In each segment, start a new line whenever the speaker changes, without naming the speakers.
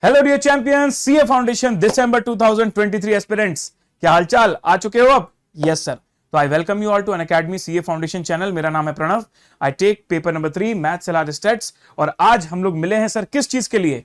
Hello dear champions, CA foundation December 2023 aspirants, क्या हालचाल? आ चुके हो अब? Yes sir. तो I welcome you all to Unacademy CA foundation channel. मेरा नाम है Pranav. I take paper number 3 maths LR stats. और आज हम लोग मिले हैं सर किस चीज के लिए?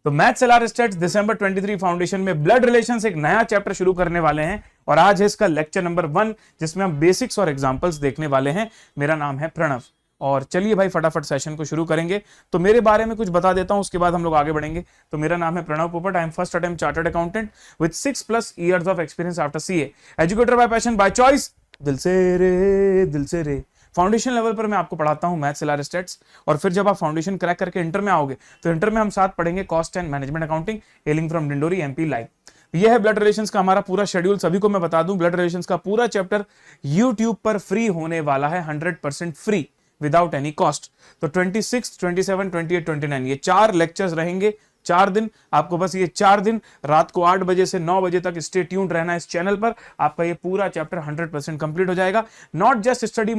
तो मैथ्स एलआर स्टैट्स दिसंबर 23 फाउंडेशन में ब्लड रिलेशंस एक नया चैप्टर शुरू करने वाले हैं और आज है इसका लेक्चर नंबर 1 जिसमें हम बेसिक्स और एग्जांपल्स देखने वाले हैं। मेरा नाम है प्रणव और चलिए भाई फटाफट सेशन को शुरू करेंगे। तो मेरे बारे में कुछ बता देता हूं, उसके बाद हम लोग आगे बढ़ेंगे। तो मेरा नाम है प्रणव पोपट। I am first attempt chartered accountant with 6+ years of experience after CA, educator bye passion by choice. दिल से रे फाउंडेशन लेवल पर मैं आपको पढ़ाता हूं मैथ्स एलआर स्टैट्स। और फिर जब आप फाउंडेशन क्रैक करके इंटर में आओगे तो इंटर में हम साथ पढ़ेंगे cost and management accounting, hailing from Dindori MP live. यह है ब्लड रिलेशंस का हमारा पूरा शेड्यूल। सभी को मैं बता दूं, ब्लड रिलेशंस का पूरा चैप्टर यूट्यूब पर फ्री होने वाला है, 100% फ्री विदाउट एनी कॉस्ट। तो 26, 27, 28, 29 ये 4 लेक्चर्स रहेंगे, 4 दिन। आपको बस ये 4 दिन रात को 8 बजे से 9 बजे तक स्टे ट्यून्ड रहना इस चैनल पर। आपका ये पूरा चैप्टर 100% कंप्लीट हो जाएगा। नॉट जस्ट स्टडी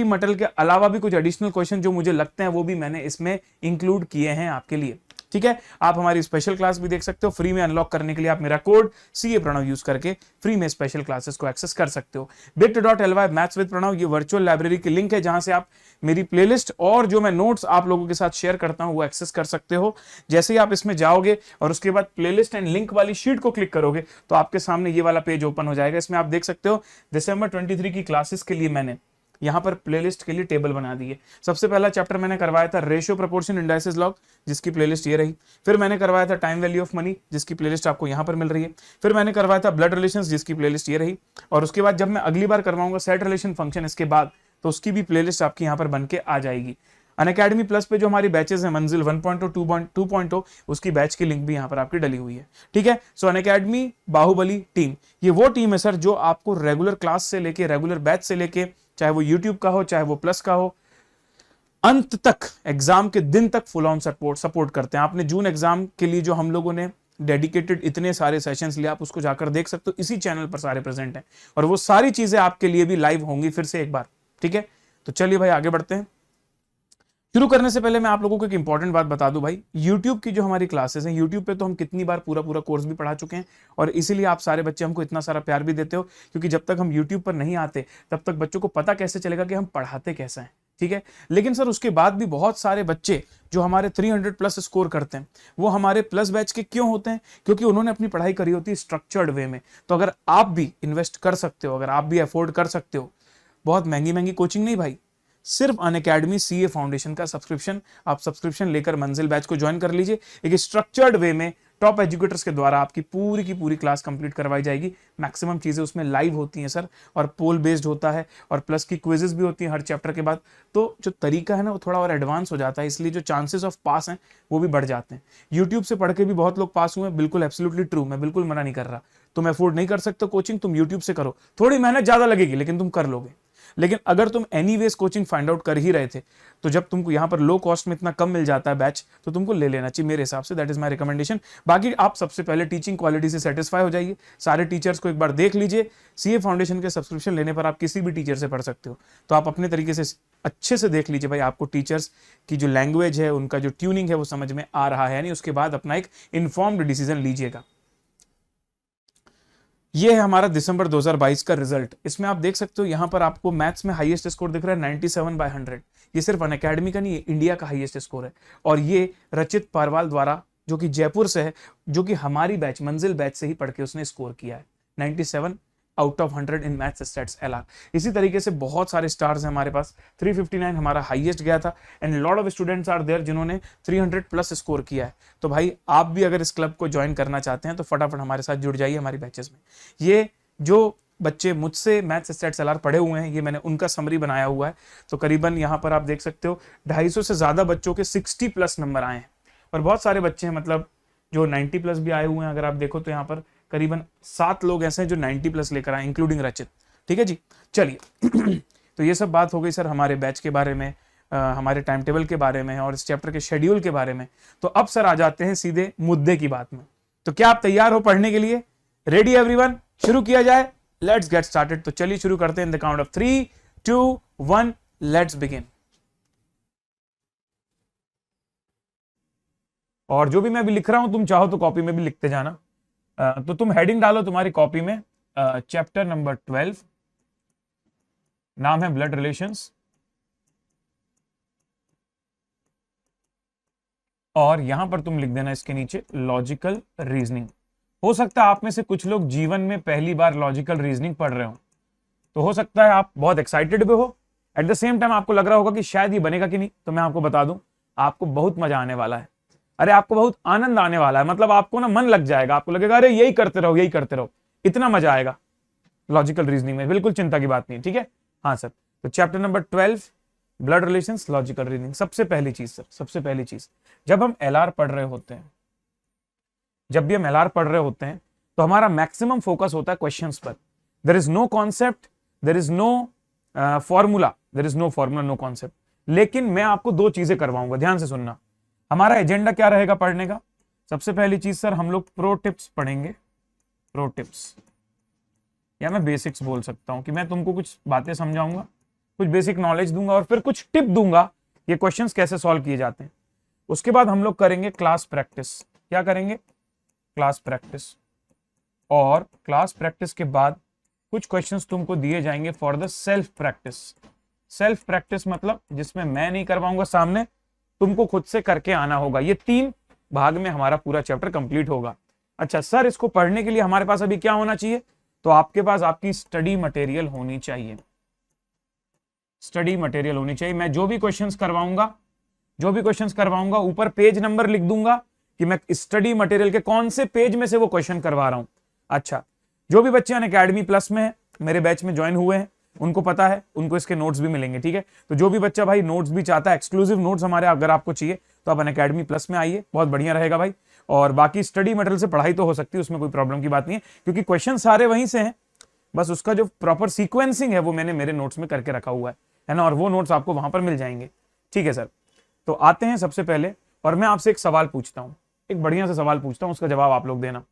मटेरियल के अलावा भी कुछ एडिशनल क्वेश्चन जो मुझे लगते हैं वो भी मैंने इसमें इंक्लूड किए हैं आपके लिए। ठीक है, आप हमारी स्पेशल क्लास भी देख सकते हो। फ्री में अनलॉक करने के लिए आप मेरा कोड सीए प्रणव यूज करके फ्री में स्पेशल क्लासेस को एक्सेस कर सकते हो। bit.ly मैथ्स विद प्रणव ये वर्चुअल लाइब्रेरी की लिंक है जहां से आप मेरी प्लेलिस्ट और जो मैं नोट्स आप लोगों के साथ शेयर करता हूं वो एक्सेस कर सकते हो। जैसे ही आप इसमें जाओगे और उसके बाद प्लेलिस्ट एंड लिंक वाली शीट को क्लिक करोगे तो आपके सामने ये वाला पेज ओपन हो जाएगा। इसमें आप देख सकते हो दिसंबर 23 की क्लासेस के लिए मैंने यहां पर प्लेलिस्ट के लिए टेबल बना दी है। सबसे पहला चैप्टर मैंने करवाया था रेशियो प्रोपोर्शन इंडाइसेस लॉग, जिसकी प्लेलिस्ट ये रही। फिर मैंने करवाया था टाइम वैल्यू ऑफ मनी, जिसकी प्लेलिस्ट आपको यहां पर मिल रही है। फिर मैंने करवाया था ब्लड रिलेशंस, जिसकी प्लेलिस्ट ये रही। और उसके बाद जब मैं अगली बार करवाऊंगा सेट रिलेशन फंक्शन इसके बाद, तो उसकी भी प्लेलिस्ट आपकी यहां पर बनके आ जाएगी। अनअकैडमी प्लस पे जो हमारी बैचेस हैं मंजिल 1.0, 2.0 उसकी बैच की लिंक भी यहां पर आपकी डली हुई है। ठीक है, सो अनअकैडमी बाहुबली टीम ये वो टीम है सर जो आपको रेगुलर क्लास से लेके, रेगुलर बैच से लेके, चाहे वो यूट्यूब का हो चाहे वो प्लस का हो, अंत तक एग्जाम के दिन तक फुल ऑन सपोर्ट करते हैं। आपने जून एग्जाम के लिए जो हम लोगों ने डेडिकेटेड इतने सारे सेशंस लिए, आप उसको जाकर देख सकते हो। इसी चैनल पर सारे प्रेजेंट हैं और वो सारी चीजें आपके लिए भी लाइव होंगी फिर से एक बार। ठीक है, तो चलिए भाई आगे बढ़ते हैं। शुरू करने से पहले मैं आप लोगों को एक इंपॉर्टेंट बात बता दूं भाई, YouTube की जो हमारी क्लासेस हैं, YouTube पे तो हम कितनी बार पूरा कोर्स भी पढ़ा चुके हैं और इसीलिए आप सारे बच्चे हमको इतना सारा प्यार भी देते हो, क्योंकि जब तक हम YouTube पर नहीं आते तब तक बच्चों को पता कैसे चलेगा कि हम पढ़ाते कैसे हैं। ठीक है, लेकिन सर उसके बाद भी बहुत सारे बच्चे जो हमारे 300+ स्कोर करते हैं वो हमारे प्लस बैच के क्यों होते हैं? क्योंकि उन्होंने अपनी पढ़ाई करी होती है स्ट्रक्चर्ड वे में। तो अगर आप भी इन्वेस्ट कर सकते हो, अगर आप भी अफोर्ड कर सकते हो, बहुत महंगी कोचिंग नहीं भाई, सिर्फ अनअकैडमी सीए फाउंडेशन का सब्सक्रिप्शन, आप सब्सक्रिप्शन लेकर मंजिल बैच को ज्वाइन कर लीजिए। एक स्ट्रक्चर्ड वे में टॉप एजुकेटर्स के द्वारा आपकी पूरी की पूरी क्लास कंप्लीट करवाई जाएगी। मैक्सिमम चीजें उसमें लाइव होती हैं सर, और पोल बेस्ड होता है और प्लस की क्विजेस भी होती हैं हर चैप्टर के बाद। तो जो तरीका है ना वो थोड़ा और एडवांस हो जाता है, इसलिए जो चांसेस ऑफ पास हैं वो भी बढ़ जाते हैं। यूट्यूब से पढ़ के भी बहुत लोग पास हुए हैं, बिल्कुल एब्सोल्युटली ट्रू, मैं बिल्कुल मना नहीं कर रहा। तुम अफोर्ड नहीं कर सकते कोचिंग, तुम यूट्यूब से करो, थोड़ी मेहनत ज्यादा लगेगी लेकिन तुम कर लोगे। लेकिन अगर तुम एनीवेज कोचिंग फाइंड आउट कर ही रहे थे तो जब तुमको यहां पर लो कॉस्ट में इतना कम मिल जाता है बैच, तो तुमको ले लेना चाहिए मेरे हिसाब से। That is my recommendation. बाकी आप सबसे पहले टीचिंग क्वालिटी से सेटिस्फाई हो जाइए, सारे टीचर्स को एक बार देख लीजिए। सीए फाउंडेशन के सब्सक्रिप्शन लेने पर आप किसी भी टीचर से पढ़ सकते हो, तो आप अपने तरीके से अच्छे से देख लीजिए भाई, आपको टीचर्स की जो लैंग्वेज है, उनका जो ट्यूनिंग है वो समझ में आ रहा है नहीं, उसके बाद अपना एक इन्फॉर्म्ड डिसीजन लीजिएगा। ये है हमारा दिसंबर 2022 का रिजल्ट। इसमें आप देख सकते हो यहां पर आपको मैथ्स में हाईएस्ट स्कोर दिख रहा है 97/100। ये सिर्फ अनअकैडमी का नहीं है, इंडिया का हाईएस्ट स्कोर है। और ये रचित पारवाल द्वारा, जो कि जयपुर से है, जो कि हमारी बैच मंजिल बैच से ही पढ़ के उसने स्कोर किया है 97/100 इन मैथ्स स्टैट्स एलआर। इसी तरीके से बहुत सारे स्टार्स हैं हमारे पास। 359 हमारा हाईएस्ट गया था and lot of students are there जिन्होंने 300+ स्कोर किया है। तो भाई आप भी अगर इस क्लब को ज्वाइन करना चाहते हैं तो फटाफट हमारे साथ जुड़ जाइए हमारी बैचेस में। ये जो बच्चे मुझसे मैथ्स स्टैट्स एलआर पढ़े हुए हैं, ये मैंने उनका समरी बनाया हुआ है। तो करीबन यहाँ पर आप देख सकते हो 250 से ज्यादा बच्चों के 60+ नंबर आए हैं और बहुत सारे बच्चे हैं मतलब जो 90+ भी आए हुए हैं। अगर आप देखो तो यहाँ पर करीबन 7 लोग ऐसे हैं जो 90+ लेकर आए, इंक्लूडिंग रचित। ठीक है जी, चलिए तो ये सब बात हो गई सर हमारे बैच के बारे में, हमारे टाइम टेबल के बारे में और इस चैप्टर के शेड्यूल के बारे में। तो अब सर आ जाते हैं सीधे मुद्दे की बात में। तो क्या आप तैयार हो पढ़ने के लिए? Ready everyone? शुरू किया जाए, लेट्स गेट स्टार्टेड। तो चलिए शुरू करते हैं in the count of 3, 2, 1, let's begin. और जो भी मैं अभी लिख रहा हूं तुम चाहो तो कॉपी में भी लिखते जाना। तो तुम हेडिंग डालो तुम्हारी कॉपी में, चैप्टर नंबर 12, नाम है ब्लड रिलेशंस, और यहां पर तुम लिख देना इसके नीचे लॉजिकल रीजनिंग। हो सकता है आप में से कुछ लोग जीवन में पहली बार लॉजिकल रीजनिंग पढ़ रहे हो, तो हो सकता है आप बहुत एक्साइटेड भी हो, एट द सेम टाइम आपको लग रहा होगा कि शायद ये बनेगा कि नहीं। तो मैं आपको बता दूं, आपको बहुत मजा आने वाला है। अरे आपको बहुत आनंद आने वाला है, मतलब आपको ना मन लग जाएगा, आपको लगेगा अरे यही करते रहो यही करते रहो, इतना मजा आएगा लॉजिकल रीजनिंग में, बिल्कुल चिंता की बात नहीं, ठीक है। हाँ सर, तो chapter number 12 blood relations logical reasoning. सबसे पहली चीज सर, सबसे पहली चीज, जब हम एलआर पढ़ रहे होते हैं, जब भी हम एलआर पढ़ रहे होते हैं तो हमारा मैक्सिमम फोकस होता है क्वेश्चंस पर। There is no concept, there is no formula, there is no formula, no concept. लेकिन मैं आपको दो चीजें करवाऊंगा, ध्यान से सुनना। हमारा एजेंडा क्या रहेगा पढ़ने का? सबसे पहली चीज सर, हम लोग प्रो टिप्स पढ़ेंगे, प्रो टिप्स, या मैं बेसिक्स बोल सकता हूं कि मैं तुमको कुछ बातें समझाऊंगा, कुछ बेसिक नॉलेज दूंगा और फिर कुछ टिप दूंगा ये क्वेश्चंस कैसे सॉल्व किए जाते हैं। उसके बाद हम लोग करेंगे क्लास प्रैक्टिस। क्या करेंगे? Class practice. और क्लास प्रैक्टिस के बाद कुछ क्वेश्चंस तुमको दिए जाएंगे for the self practice. Self practice मतलब जिसमें मैं नहीं करवाऊंगा सामने, तुमको खुद से करके आना होगा। ये 3 भाग में हमारा पूरा चैप्टर कंप्लीट होगा। अच्छा सर, इसको पढ़ने के लिए हमारे पास अभी क्या होना चाहिए? तो आपके पास आपकी स्टडी मटेरियल होनी चाहिए, स्टडी मटेरियल होनी चाहिए। मैं जो भी क्वेश्चंस करवाऊंगा, जो भी क्वेश्चंस करवाऊंगा, ऊपर पेज नंबर लिख दूंगा कि मैं स्टडी मटेरियल के कौन से पेज में से वो क्वेश्चन करवा रहा हूं। अच्छा, जो भी बच्चे अनअकैडमी प्लस में है, मेरे बैच में ज्वाइन हुए हैं, उनको पता है, उनको इसके नोट्स भी मिलेंगे, ठीक है। तो जो भी बच्चा भाई नोट्स भी चाहता है, एक्सक्लूसिव नोट्स हमारे अगर आपको चाहिए तो आप अनअकैडमी प्लस में आइए, बहुत बढ़िया रहेगा भाई। और बाकी स्टडी मटेरियल से पढ़ाई तो हो सकती है, उसमें कोई प्रॉब्लम की बात नहीं है, क्योंकि क्वेश्चन सारे वहीं से हैं, बस उसका जो प्रॉपर सीक्वेंसिंग है वो मैंने मेरे नोट्स में करके रखा हुआ है ना, और वो नोट्स आपको वहां पर मिल जाएंगे, ठीक है सर। तो आते हैं सबसे पहले, और मैं आपसे एक सवाल पूछता हूं, एक बढ़िया सा सवाल पूछता हूं, उसका जवाब आप लोग देना।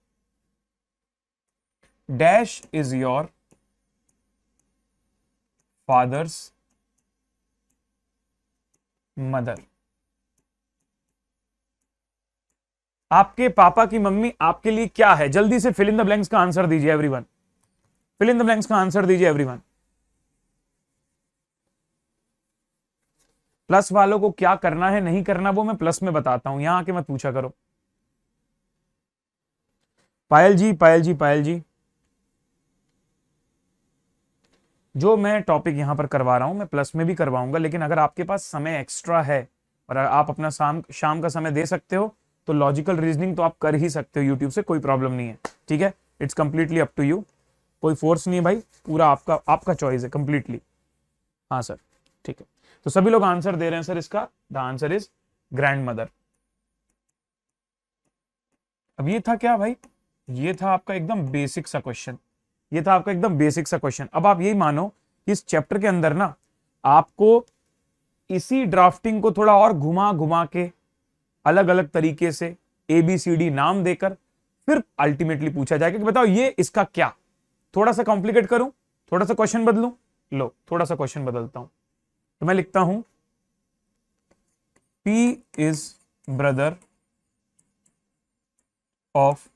Dash is your fathers mother. आपके पापा की मम्मी आपके लिए क्या है? जल्दी से फिल इन द ब्लैंक्स का आंसर दीजिए everyone, fill in the blanks का आंसर दीजिए एवरीवन। प्लस वालों को क्या करना है नहीं करना वो मैं प्लस में बताता हूं, यहां आके मत पूछा करो। पायल जी, पायल जी, पायल जी, जो मैं टॉपिक यहां पर करवा रहा हूं मैं प्लस में भी करवाऊंगा, लेकिन अगर आपके पास समय एक्स्ट्रा है और आप अपना शाम का समय दे सकते हो तो लॉजिकल रीजनिंग तो आप कर ही सकते हो यूट्यूब से, कोई प्रॉब्लम नहीं है, ठीक है। It's completely up to you, कोई फोर्स नहीं है भाई, पूरा आपका आपका चॉइस है कंप्लीटली। हाँ सर, ठीक है। तो सभी लोग आंसर दे रहे हैं सर इसका, the answer is grand mother. अब ये था क्या भाई? ये था आपका एकदम बेसिक सा क्वेश्चन, ये था आपका एकदम बेसिक सा क्वेश्चन। अब आप यही मानो कि इस चैप्टर के अंदर ना आपको इसी ड्राफ्टिंग को थोड़ा और घुमा घुमा के अलग अलग तरीके से ABCD नाम देकर फिर अल्टीमेटली पूछा जाएगा कि बताओ ये इसका क्या। थोड़ा सा कॉम्प्लिकेट करूं, थोड़ा सा क्वेश्चन बदलूं, लो थोड़ा सा क्वेश्चन बदलता हूं, तो मैं लिखता हूं P is brother of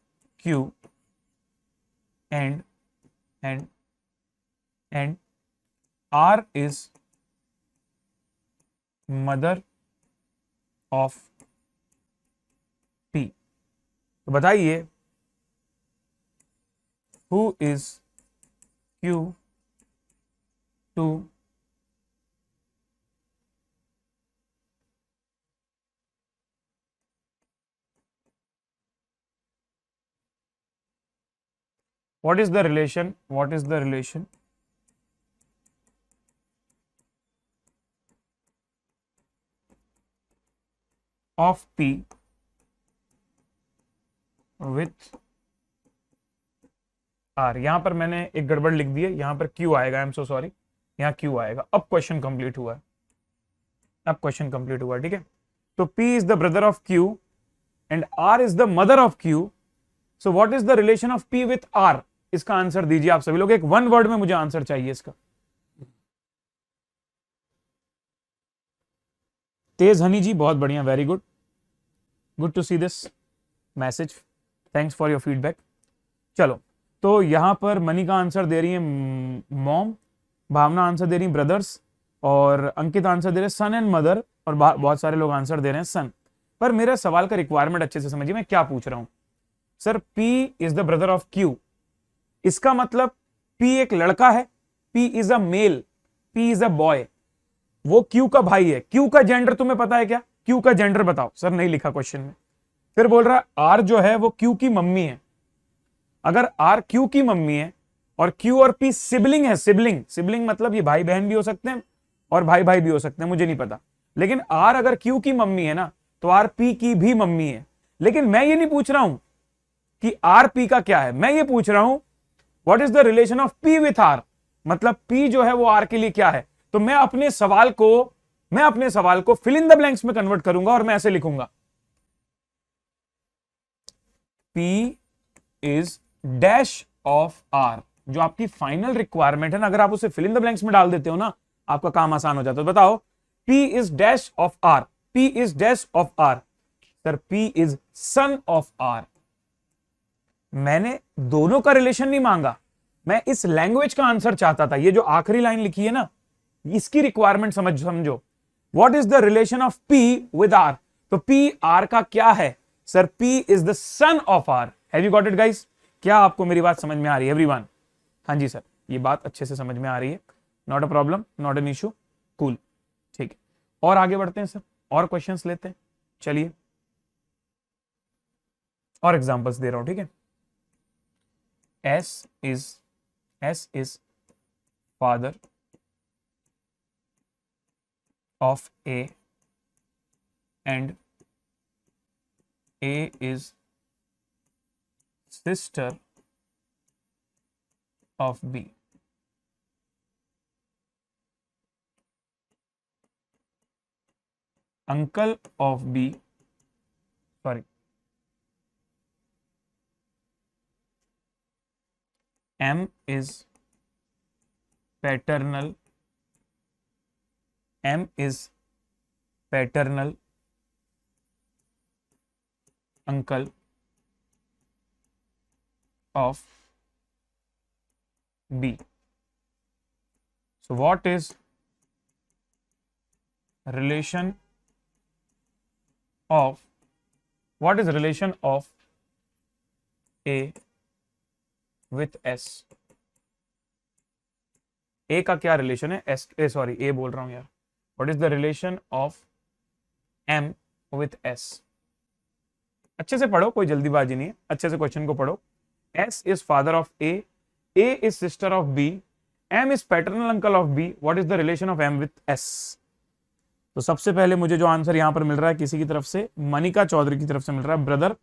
Q and R is mother of P। तो बताइए who is Q to what is the relation, what is the relation of P with R। यहां पर मैंने एक गड़बड़ लिख दी है, यहां पर Q आएगा, आई एम सो सॉरी, यहां Q आएगा। अब क्वेश्चन कंप्लीट हुआ है, अब क्वेश्चन कंप्लीट हुआ, ठीक है। तो P is the brother of Q and R is the mother of Q, so what is the relation of P with R? इसका आंसर दीजिए आप सभी लोग, एक 1 वर्ड में मुझे आंसर चाहिए इसका। तेज हनी जी, बहुत बढ़िया, very good. Good to see this message, thanks for your feedback. चलो, तो यहां पर मनी का आंसर दे रही है मॉम, भावना आंसर दे रही है ब्रदर्स, और अंकित आंसर दे रहे हैं सन एंड मदर, और बहुत सारे लोग आंसर दे रहे हैं सन। पर मेरा सवाल का रिक्वायरमेंट अच्छे से समझिए, मैं क्या पूछ रहा हूं। Sir P is the brother of Q, इसका मतलब P एक लड़का है, P is a male, P is a boy, वो Q का भाई है। Q का जेंडर तुम्हें पता है क्या? Q का जेंडर बताओ। सर नहीं लिखा क्वेश्चन में। फिर बोल रहा है R जो है वो Q की मम्मी है। अगर R Q की मम्मी है और Q और P सिबलिंग है, सिबलिंग, सिबलिंग मतलब ये भाई बहन भी हो सकते हैं और भाई भाई भी हो सकते हैं, मुझे नहीं पता, लेकिन R अगर Q की मम्मी है ना, तो R P की भी मम्मी है। लेकिन मैं ये नहीं पूछ रहा हूं कि R P का क्या है, मैं ये पूछ रहा हूं what is the relation of P with R, मतलब P जो है वो R के लिए क्या है। तो मैं अपने सवाल को फिल इन द ब्लैंक्स में कन्वर्ट करूंगा और मैं ऐसे लिखूंगा, P is dash of R। जो आपकी फाइनल रिक्वायरमेंट है ना, अगर आप उसे फिल इन द ब्लैंक्स में डाल देते हो ना, आपका काम आसान हो जाता है। तो बताओ, P is dash of R, P is dash of R। Sir P is son of R। मैंने दोनों का रिलेशन नहीं मांगा, मैं इस लैंग्वेज का आंसर चाहता था। ये जो आखिरी लाइन लिखी है ना, इसकी रिक्वायरमेंट समझो। What is the relation of P with R? तो P R का क्या है? Sir P is the son of R। Have you got it guys? क्या आपको मेरी बात समझ में आ रही है एवरीवन? हाँ जी सर, ये बात अच्छे से समझ में आ रही है, not a problem, not an issue, cool, ठीक है। और आगे बढ़ते हैं सर, और क्वेश्चंस लेते हैं, चलिए और एग्जांपल्स दे रहा हूं, ठीक है। S is father of A and A is sister of B. Uncle of B, sorry, M is paternal, M is paternal uncle of B. So what is relation of A with S? A का क्या relation है A बोल रहा हूं यार। What is the relation of M with S? अच्छे से पढ़ो, कोई जल्दीबाजी नहीं है, अच्छे से क्वेश्चन को पढ़ो। S is father of A, A is sister of B, M is paternal uncle of B. What is the relation of M with S? तो सबसे पहले मुझे जो आंसर यहां पर मिल रहा है किसी की तरफ से, मनिका चौधरी की तरफ से मिल रहा है ब्रदर,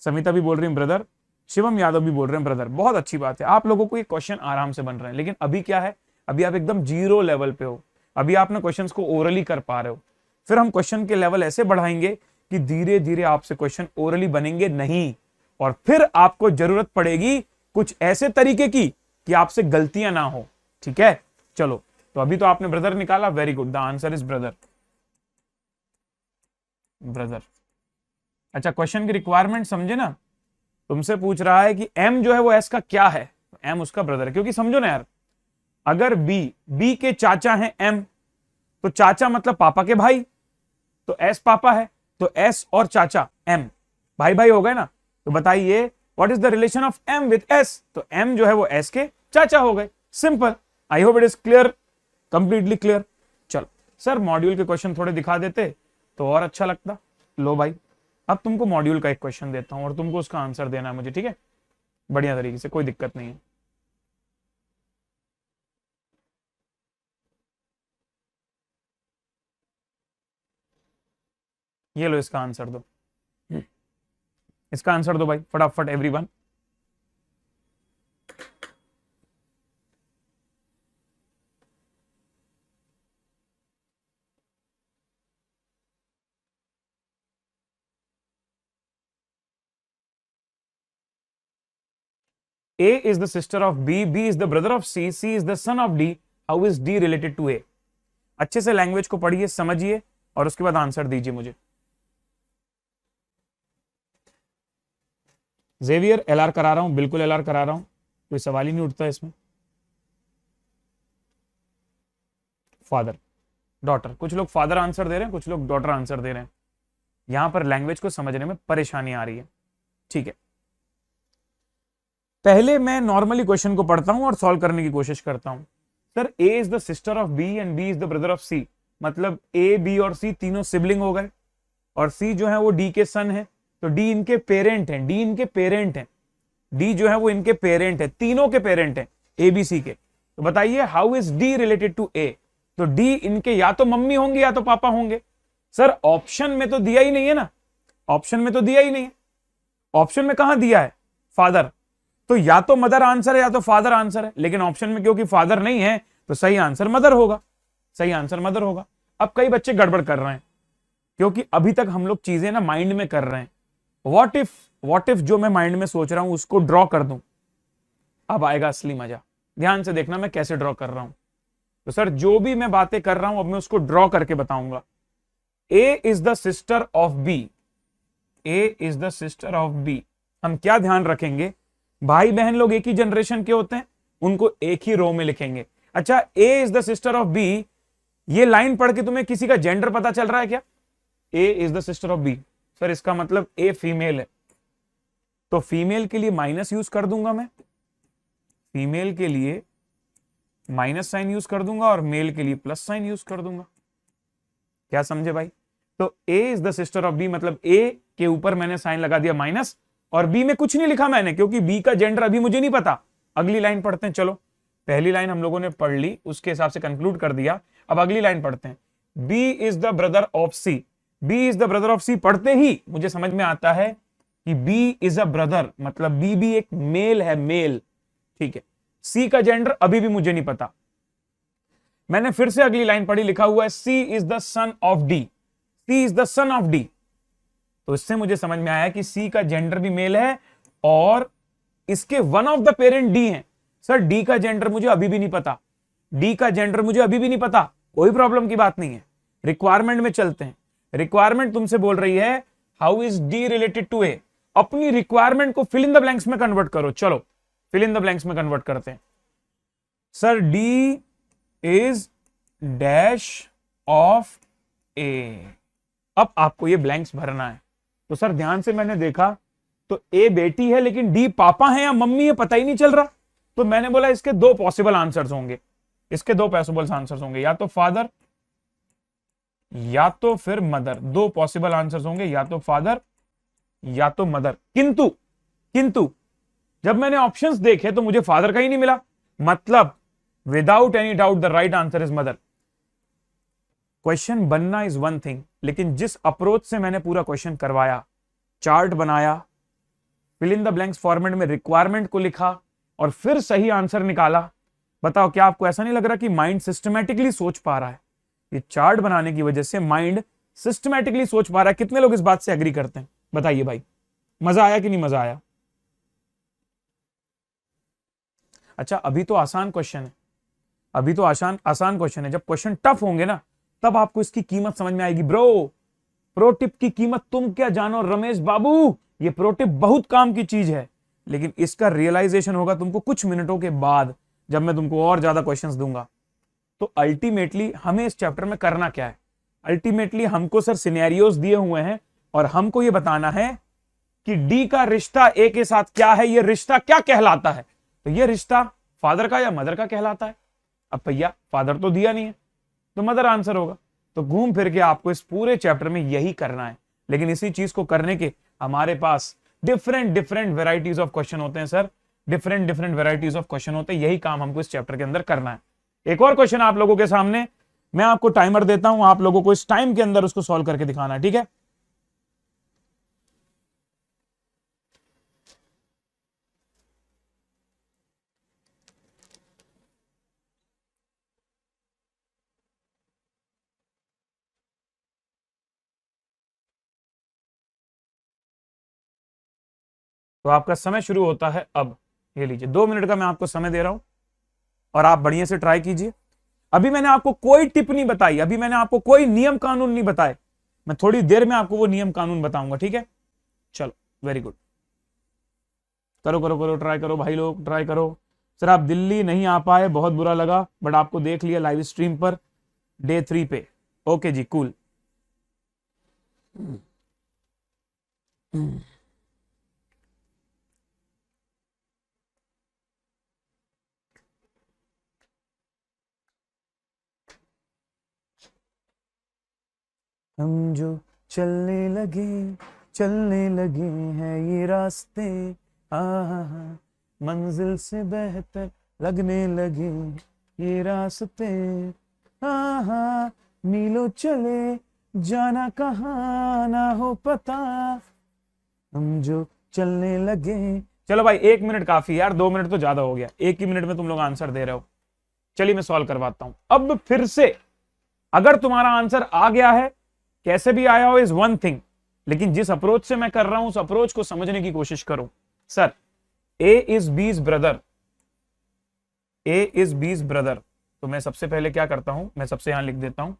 समिता भी बोल रही है ब्रदर, शिवम यादव भी बोल रहे हैं ब्रदर। बहुत अच्छी बात है, आप लोगों को ये क्वेश्चन आराम से बन रहे हैं। लेकिन अभी क्या है, अभी आप एकदम जीरो लेवल पे हो, अभी आपने क्वेश्चंस को ओरली कर पा रहे हो। फिर हम क्वेश्चन के लेवल ऐसे बढ़ाएंगे कि धीरे धीरे आपसे क्वेश्चन ओरली बनेंगे नहीं, और फिर आपको जरूरत पड़ेगी कुछ ऐसे तरीके की कि आपसे गलतियां ना हो, ठीक है। चलो, तो अभी तो आपने ब्रदर निकाला, very good, the answer is brother. Brother, अच्छा, क्वेश्चन की रिक्वायरमेंट समझे ना। तुमसे पूछ रहा है कि M जो है वो S का क्या है, M उसका ब्रदर है। क्योंकि समझो ना यार, अगर B के चाचा हैं M, तो चाचा मतलब पापा के भाई, तो S पापा है, तो S और चाचा M भाई भाई हो गए ना। तो बताइए what is the relation of M with S? तो M जो है वो S के चाचा हो गए, simple. I hope it is clear, completely clear. चलो सर, मॉड्यूल के क्वेश्चन थोड़े दिखा देते तो और अच्छा लगता। लो भाई, अब तुमको मॉड्यूल का एक क्वेश्चन देता हूं और तुमको उसका आंसर देना है मुझे, ठीक है, बढ़िया तरीके से, कोई दिक्कत नहीं है। ये लो, इसका आंसर दो, इसका आंसर दो भाई फटाफट everyone. A is the sister of B, B is the brother of C, C is the son of D. How is D related to A? अच्छे से लैंग्वेज को पढ़िए, समझिए और उसके बाद आंसर दीजिए मुझे। जेवियर एलआर करा रहा हूं, बिल्कुल एलआर करा रहा हूं, कोई सवाल ही नहीं उठता इसमें। फादर, डॉटर, कुछ लोग फादर आंसर दे रहे हैं, कुछ लोग डॉटर आंसर दे रहे हैं। यहां पर लैंग्वेज को समझने में परेशानी आ रही है। ठीक है, पहले मैं नॉर्मली क्वेश्चन को पढ़ता हूं और सॉल्व करने की कोशिश करता हूं। Sir A is the sister of B and B is the brother of C, मतलब ए बी और सी तीनों सिबलिंग हो गए, और सी जो है वो डी के सन है, तो डी इनके पेरेंट हैं, डी इनके पेरेंट हैं, डी जो है वो इनके पेरेंट है, तीनों के पेरेंट हैं ए बी सी के। तो बताइए how is D related to A? तो डी इनके या तो मम्मी होंगे या तो पापा होंगे। सर ऑप्शन में तो दिया ही नहीं है ना, ऑप्शन में तो दिया ही नहीं है, ऑप्शन में कहां दिया है? फादर, तो या तो मदर आंसर है या तो फादर आंसर है, लेकिन ऑप्शन में क्योंकि फादर नहीं है तो सही आंसर मदर होगा, सही आंसर मदर होगा। अब कई बच्चे गड़बड़ कर रहे हैं क्योंकि अभी तक हम लोग चीजें ना माइंड में कर रहे हैं। व्हाट इफ जो मैं माइंड में सोच रहा हूं उसको ड्रॉ कर दूं, अब आएगा असली मजा। ध्यान से देखना मैं कैसे ड्रॉ कर रहा हूं। तो सर जो भी मैं बातें कर रहा हूं अब मैं उसको ड्रॉ करके बताऊंगा। A is the sister of B, A is the sister of B. हम क्या ध्यान रखेंगे, भाई बहन लोग एक ही जनरेशन के होते हैं, उनको एक ही रो में लिखेंगे। अच्छा, A is the sister of B, ये लाइन पढ़ के तुम्हें किसी का जेंडर पता चल रहा है क्या? A is the sister of B, sir इसका मतलब ए फीमेल है, तो फीमेल के लिए माइनस यूज कर दूंगा मैं, फीमेल के लिए माइनस साइन यूज कर दूंगा और मेल के लिए प्लस साइन यूज कर दूंगा। क्या समझे भाई? तो A is the sister of B मतलब ए के ऊपर मैंने साइन लगा दिया माइनस, और बी में कुछ नहीं लिखा मैंने क्योंकि बी का जेंडर अभी मुझे नहीं पता। अगली लाइन पढ़ते हैं, चलो पहली लाइन हम लोगों ने पढ़ ली, उसके हिसाब से कंक्लूड कर दिया। अब अगली लाइन पढ़ते हैं, B is the brother of C. B is the brother of C पढ़ते ही मुझे समझ में आता है कि बी इज अ ब्रदर, मतलब बी भी एक मेल है, मेल। ठीक है, सी का जेंडर अभी भी मुझे नहीं पता। मैंने फिर से अगली लाइन पढ़ी, लिखा हुआ है C is the son of D, C is the son of D. तो इससे मुझे समझ में आया कि सी का जेंडर भी मेल है और इसके one of the parent D हैं। सर डी का जेंडर मुझे अभी भी नहीं पता, डी का जेंडर मुझे अभी भी नहीं पता, कोई प्रॉब्लम की बात नहीं है। रिक्वायरमेंट में चलते हैं। रिक्वायरमेंट तुमसे बोल रही है how is D related to A. अपनी रिक्वायरमेंट को फिल इन द ब्लैंक्स में कन्वर्ट करो। चलो फिल इन द ब्लैंक्स में कन्वर्ट करते हैं। Sir D is dash of A. अब आपको ये ब्लैंक्स भरना है। तो सर ध्यान से मैंने देखा तो ए बेटी है लेकिन डी पापा है या मम्मी है पता ही नहीं चल रहा। तो मैंने बोला इसके दो पॉसिबल आंसर्स होंगे, इसके दो पॉसिबल आंसर्स होंगे, या तो फादर या तो फिर मदर। दो पॉसिबल आंसर्स होंगे, या तो फादर या तो मदर। किंतु जब मैंने ऑप्शंस देखे तो मुझे फादर का ही नहीं मिला, मतलब without any doubt the right answer is mother. Question बनना इज वन थिंग, लेकिन जिस अप्रोच से मैंने पूरा क्वेश्चन करवाया, चार्ट बनाया, fill in the blanks format में रिक्वायरमेंट को लिखा और फिर सही आंसर निकाला, बताओ क्या आपको ऐसा नहीं लग रहा कि माइंड सिस्टमैटिकली सोच पा रहा है? ये चार्ट बनाने की वजह से माइंड सिस्टमैटिकली सोच पा रहा है। कितने लोग इस बात से एग्री करते हैं? बताइए भाई, मजा आया कि नहीं मजा आया? अच्छा अभी तो आसान क्वेश्चन है, अभी तो आसान क्वेश्चन है। जब क्वेश्चन टफ होंगे ना तब आपको इसकी कीमत समझ में आएगी। ब्रो, प्रो टिप की कीमत तुम क्या जानो रमेश बाबू, ये प्रो टिप बहुत काम की चीज है, लेकिन इसका रियलाइजेशन होगा तुमको कुछ मिनटों के बाद, जब मैं तुमको और ज्यादा क्वेश्चंस दूंगा। तो अल्टीमेटली हमें इस चैप्टर में करना क्या है? अल्टीमेटली हमको सर सिनेरियोस दिए हुए हैं और हमको ये बताना है कि डी का रिश्ता ए के साथ क्या है, ये रिश्ता क्या कहलाता है। तो ये रिश्ता फादर का या मदर का कहलाता है। अब भैया फादर तो दिया नहीं है तो मदर आंसर होगा। तो घूम फिर के आपको इस पूरे चैप्टर में यही करना है, लेकिन इसी चीज को करने के हमारे पास डिफरेंट वेराइटीज ऑफ क्वेश्चन होते हैं sir, different varieties of question होते हैं। यही काम हमको इस चैप्टर के अंदर करना है। एक और क्वेश्चन आप लोगों के सामने, मैं आपको टाइमर देता हूं, आप लोगों को इस टाइम के अंदर उसको सॉल्व करके दिखाना है, ठीक है? तो आपका समय शुरू होता है अब। ये लीजिए 2 मिनट का मैं आपको समय दे रहा हूं और आप बढ़िया से ट्राई कीजिए। अभी मैंने आपको कोई टिप नहीं बताई, अभी मैंने आपको कोई नियम कानून नहीं बताए। मैं थोड़ी देर में आपको वो नियम कानून बताऊंगा, ठीक है? चलो वेरी गुड। करो करो करो, ट्राई करो भाई लोग, ट्राई करो। सर आप दिल्ली नहीं आ पाए, बहुत बुरा लगा, बट आपको देख लिया लाइव स्ट्रीम पर डे 3 पे। ओके जी, कूल। हम जो चलने लगे हैं ये रास्ते, मंजिल से बेहतर लगने लगे ये रास्ते, मीलों चले जाना कहाँ ना हो पता, हम जो चलने लगे। चलो भाई 1 मिनट काफी यार, 2 मिनट तो ज्यादा हो गया, 1 ही मिनट में तुम लोग आंसर दे रहे हो। चलिए मैं सॉल्व करवाता हूं अब फिर से। अगर तुम्हारा आंसर आ गया है, कैसे भी आया हो इज वन थिंग, लेकिन जिस अप्रोच से मैं कर रहा हूं उस अप्रोच को समझने की कोशिश करो। Sir A is B's brother, A is B's brother, तो मैं सबसे पहले क्या करता हूं, मैं सबसे यहां लिख देता हूं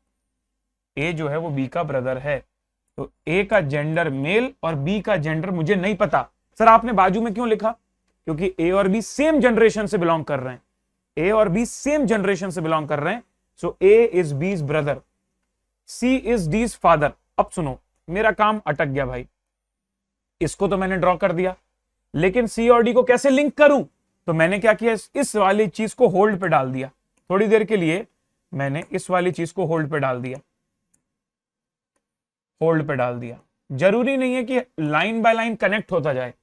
ए जो है वो बी का ब्रदर है, तो ए का जेंडर मेल और बी का जेंडर मुझे नहीं पता। सर आपने बाजू में क्यों लिखा, क्योंकि ए और बी सेम जनरेशन से बिलोंग कर रहे हैं, ए और बी सेम जनरेशन से बिलोंग कर रहे हैं, so A is B's brother, C is D's father. अब सुनो, मेरा काम अटक गया भाई, इसको तो मैंने ड्रॉ कर दिया, लेकिन सी और डी को कैसे लिंक करूं, तो मैंने क्या किया, इस वाली चीज को होल्ड पे डाल दिया, थोड़ी देर के लिए मैंने इस वाली चीज को होल्ड पे डाल दिया, होल्ड पे डाल दिया। जरूरी नहीं है कि लाइन बाय लाइन कनेक्ट होता जाए,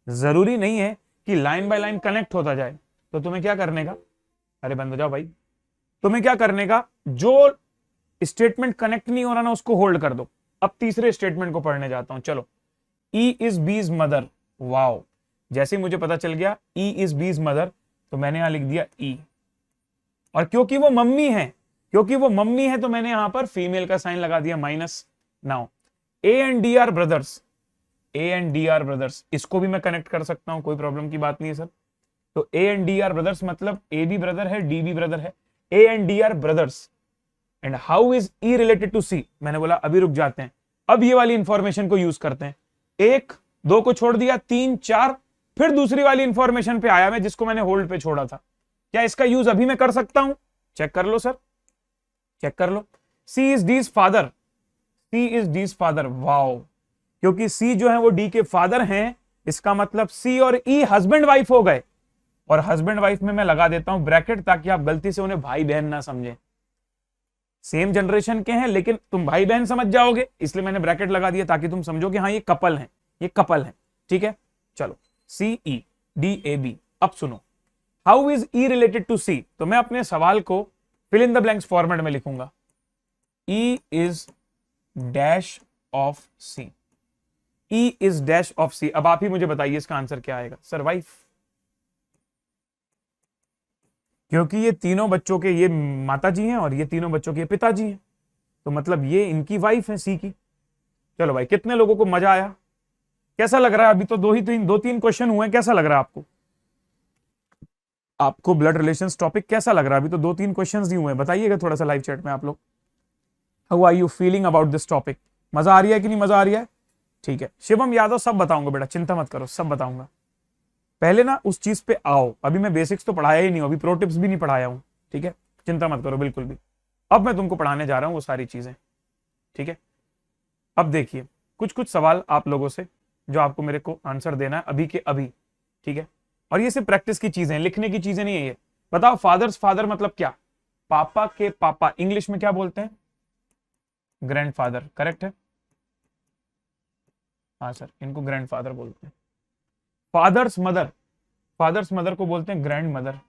जरूरी नहीं है कि लाइन बाय लाइन कनेक्ट होता जाए, तो तुम्हें क्या करने का, अरे बंद हो जाओ भाई, तुम्हें क्या करने का, जो स्टेटमेंट कनेक्ट नहीं हो रहा ना उसको होल्ड कर दो। अब तीसरे स्टेटमेंट को पढ़ने जाता हूं, चलो। ई इज बीज मदर, वाओ, जैसे ही मुझे पता चल गया ई इज बीज मदर, तो मैंने यहां लिख दिया ई, और क्योंकि वो मम्मी है, क्योंकि वो मम्मी है तो मैंने यहां पर फीमेल का साइन लगा दिया minus. Now A and D are brothers, A and D are brothers, इसको भी मैं कनेक्ट कर सकता हूं, कोई प्रॉब्लम की बात नहीं है सर। तो A and D are brothers मतलब ए भी ब्रदर है, डी भी ब्रदर है, A and D are brothers. And how is E related to C, मैंने बोला अभी रुक जाते हैं, अब ये वाली इंफॉर्मेशन को यूज करते हैं। 1 2 को छोड़ दिया, 3 4, फिर दूसरी वाली इंफॉर्मेशन पे आया मैं जिसको मैंने होल्ड पे छोड़ा था। क्या इसका यूज अभी मैं कर सकता हूं, चेक कर लो सर, चेक कर लो। C is D's father, C is D's father, wow, क्योंकि सी जो है वो डी के फादर हैं, इसका मतलब सी और ई हस्बैंड वाइफ हो गए, और हस्बैंड वाइफ में मैं लगा देता हूं ब्रैकेट ताकि आप गलती से उन्हें भाई बहन ना समझें, सेम जनरेशन के हैं लेकिन तुम भाई बहन समझ जाओगे, इसलिए मैंने ब्रैकेट लगा दिया ताकि तुम समझो कि हाँ ये कपल हैं, ये कपल हैं, ठीक है। चलो सी ई डी ए बी। अब सुनो, how is E related to C, तो मैं अपने सवाल को fill in the blanks format में लिखूंगा, E is dash of C, E is dash of C. अब आप ही मुझे बताइए इसका आंसर क्या आएगा, सर वाइफ, क्योंकि ये तीनों बच्चों के ये माता जी हैं और ये तीनों बच्चों के पिताजी हैं, तो मतलब ये इनकी वाइफ है सी की। चलो भाई, कितने लोगों को मजा आया, कैसा लग रहा है, अभी तो दो तीन क्वेश्चन हुए, कैसा लग रहा है आपको, आपको ब्लड रिलेशंस टॉपिक कैसा लग रहा है, अभी तो 2-3 क्वेश्चंस ही हुए हैं, बताइएगा थोड़ा सा लाइव चैट में आप लोग, how are you feeling about this topic, मजा आ रही है कि नहीं मजा आ रही है, ठीक है। शिवम यादव, सब बताऊंगा बेटा, चिंता मत करो, सब बताऊंगा, पहले ना उस चीज पे आओ, अभी मैं बेसिक्स तो पढ़ाया ही नहीं हूं, अभी प्रो टिप्स भी नहीं पढ़ाया हूं, ठीक है, चिंता मत करो बिल्कुल भी, अब मैं तुमको पढ़ाने जा रहा हूं वो सारी चीजें, ठीक है। अब देखिए कुछ कुछ सवाल आप लोगों से जो आपको मेरे को आंसर देना है अभी के अभी, ठीक है, और ये सिर्फ प्रैक्टिस की चीजें हैं, लिखने की चीजें नहीं है ये। बताओ फादर्स फादर मतलब क्या, पापा के पापा, इंग्लिश में क्या बोलते हैं, ग्रैंडफादर, करेक्ट है, हाँ सर इनको ग्रैंडफादर बोलते हैं। फादर्स मदर, फादर्स मदर को बोलते हैं ग्रैंड मदर,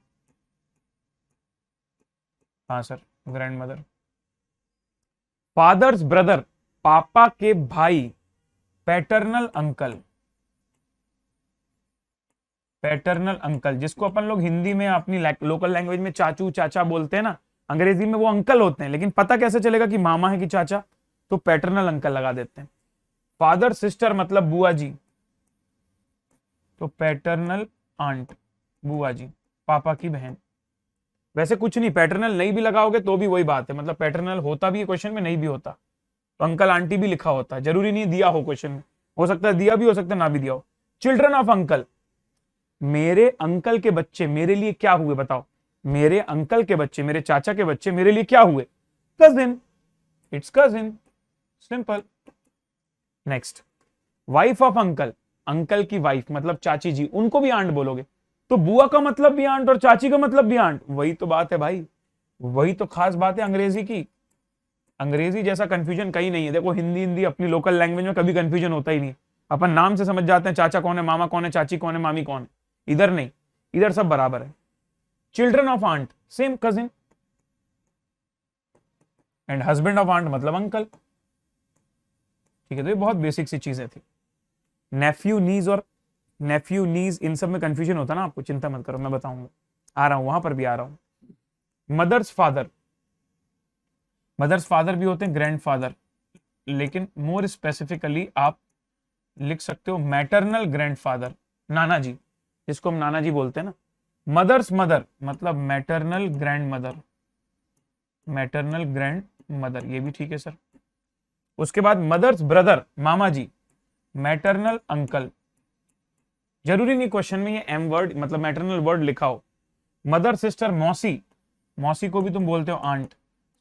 हाँ sir grand mother. Fathers brother, पापा के भाई, पैटर्नल अंकल, पैटर्नल अंकल, जिसको अपन लोग हिंदी में अपनी लोकल लैंग्वेज में चाचू चाचा बोलते हैं ना, अंग्रेजी में वो अंकल होते हैं, लेकिन पता कैसे चलेगा कि मामा है कि चाचा, तो पैटर्नल अंकल लगा देते हैं। फादर सिस्टर मतलब बुआ जी, तो पैटर्नल आंट, बुआ जी, पापा की बहन। वैसे कुछ नहीं, पैटर्नल नहीं भी लगाओगे तो भी वही बात है, मतलब पैटर्नल होता भी है क्वेश्चन में, नहीं भी होता तो अंकल आंटी भी लिखा होता है, जरूरी नहीं दिया हो क्वेश्चन में, हो सकता है दिया भी हो सकता है ना भी दिया हो। चिल्ड्रन ऑफ अंकल, मेरे अंकल के बच्चे मेरे लिए क्या हुए, बताओ। मेरे अंकल के बच्चे, मेरे चाचा के बच्चे मेरे लिए क्या हुए? Cousin, it's cousin, simple. Next, wife of uncle, uncle की वाइफ मतलब चाची जी, उनको भी आंट बोलोगे। तो बुआ का मतलब भी आंट और चाची का मतलब भी आंट, वही तो बात है भाई, वही तो खास बात है अंग्रेजी की। अंग्रेजी जैसा कंफ्यूजन कहीं नहीं है। देखो हिंदी हिंदी अपनी लोकल लैंग्वेज में कभी कंफ्यूजन होता ही नहीं। अपन नाम से समझ जाते हैं चाचा कौन है, मामा कौन है, चाची कौन है, मामी कौन है। इधर नहीं, इधर सब बराबर है। Children of aunt same cousin, and husband of aunt मतलब अंकल। ठीक है, तो ये बहुत बेसिक सी चीजें थी। नेफ्यू नीज और नेफ्यू नीज, इन सब में कंफ्यूजन होता ना आपको, चिंता मत करो, मैं बताऊंगा, आ रहा हूं, वहां पर भी आ रहा हूं। मदर्स फादर, मदर्स फादर भी होते हैं ग्रैंडफादर, लेकिन मोर स्पेसिफिकली आप लिख सकते हो मैटरनल ग्रैंडफादर, नाना जी, जिसको हम नाना जी बोलते हैं ना। मदर्स मदर मतलब maternal grand mother, maternal grand mother, ये भी ठीक है सर। उसके बाद मदर्स ब्रदर, मामा जी, मैटरनल अंकल। जरूरी नहीं क्वेश्चन में ये एम वर्ड मतलब मैटरनल वर्ड लिखा हो। मदर सिस्टर मौसी, मौसी को भी तुम बोलते हो आंट,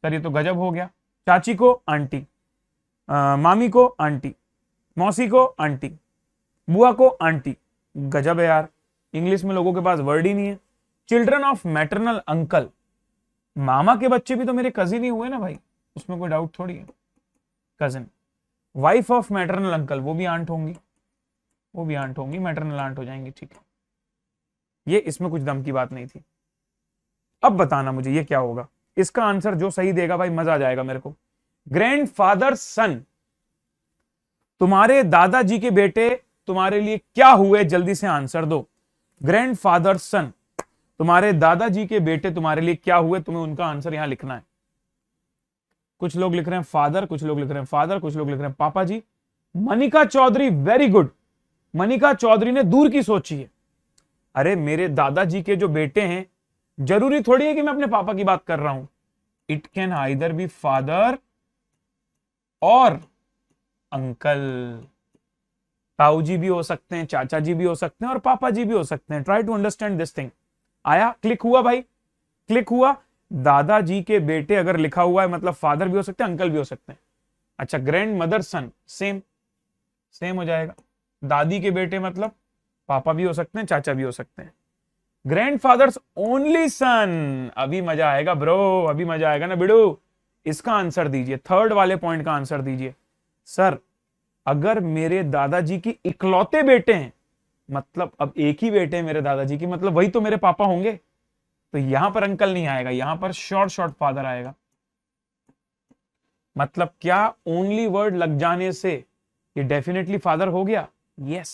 सर ये तो गजब हो गया। चाची को आंटी, मामी को आंटी, मौसी को आंटी, बुआ को आंटी, गजब है यार, इंग्लिश में लोगों के पास वर्ड ही नहीं है। चिल्ड्रन ऑफ मैटरनल अंकल, मामा के बच्चे भी तो मेरे कजिन ही हुए ना भाई, उसमें कोई डाउट थोड़ी है, cousin. Wife of maternal uncle, वो भी आंट होंगी, वो भी आंट होंगी, मैटरनल आंट हो जाएंगी, ठीक है। ये इसमें कुछ दम की बात नहीं थी। अब बताना मुझे ये क्या होगा, इसका आंसर जो सही देगा भाई मजा आ जाएगा मेरे को। ग्रैंडफादर सन, तुम्हारे दादाजी के बेटे तुम्हारे लिए क्या हुए, जल्दी से आंसर दो। ग्रैंडफादर सन, तुम्हारे दादाजी के बेटे तुम्हारे लिए क्या हुए, तुम्हें उनका आंसर यहां लिखना है। कुछ लोग लिख रहे हैं फादर, कुछ लोग लिख रहे हैं फादर, कुछ लोग लिख रहे हैं पापा जी। मनिका चौधरी, वेरी गुड, मनिका चौधरी ने दूर की सोची है। अरे मेरे दादाजी के जो बेटे हैं, जरूरी थोड़ी है कि मैं अपने पापा की बात कर रहा हूं। It can either B father और अंकल, ताऊ जी भी हो सकते हैं, चाचा जी भी हो सकते हैं और पापा जी भी हो सकते हैं। Try to understand this thing. आया, क्लिक हुआ भाई, क्लिक हुआ। दादाजी के बेटे अगर लिखा हुआ है मतलब फादर भी हो सकते हैं, अंकल भी हो सकते हैं। अच्छा, ग्रैंड मदर सन, सेम सेम हो जाएगा। दादी के बेटे मतलब पापा भी हो सकते हैं, चाचा भी हो सकते हैं। ग्रैंडफादर्स ओनली सन, अभी मजा आएगा ब्रो, अभी मजा आएगा ना बिडू। इसका आंसर दीजिए, थर्ड वाले पॉइंट का आंसर दीजिए। सर अगर मेरे दादाजी की इकलौते बेटे हैं, मतलब अब एक ही बेटे हैं मेरे दादाजी की, मतलब वही तो मेरे पापा होंगे, तो यहां पर अंकल नहीं आएगा, यहां पर शॉर्ट शॉर्ट फादर आएगा। मतलब क्या ओनली वर्ड लग जाने से ये डेफिनेटली फादर हो गया? यस।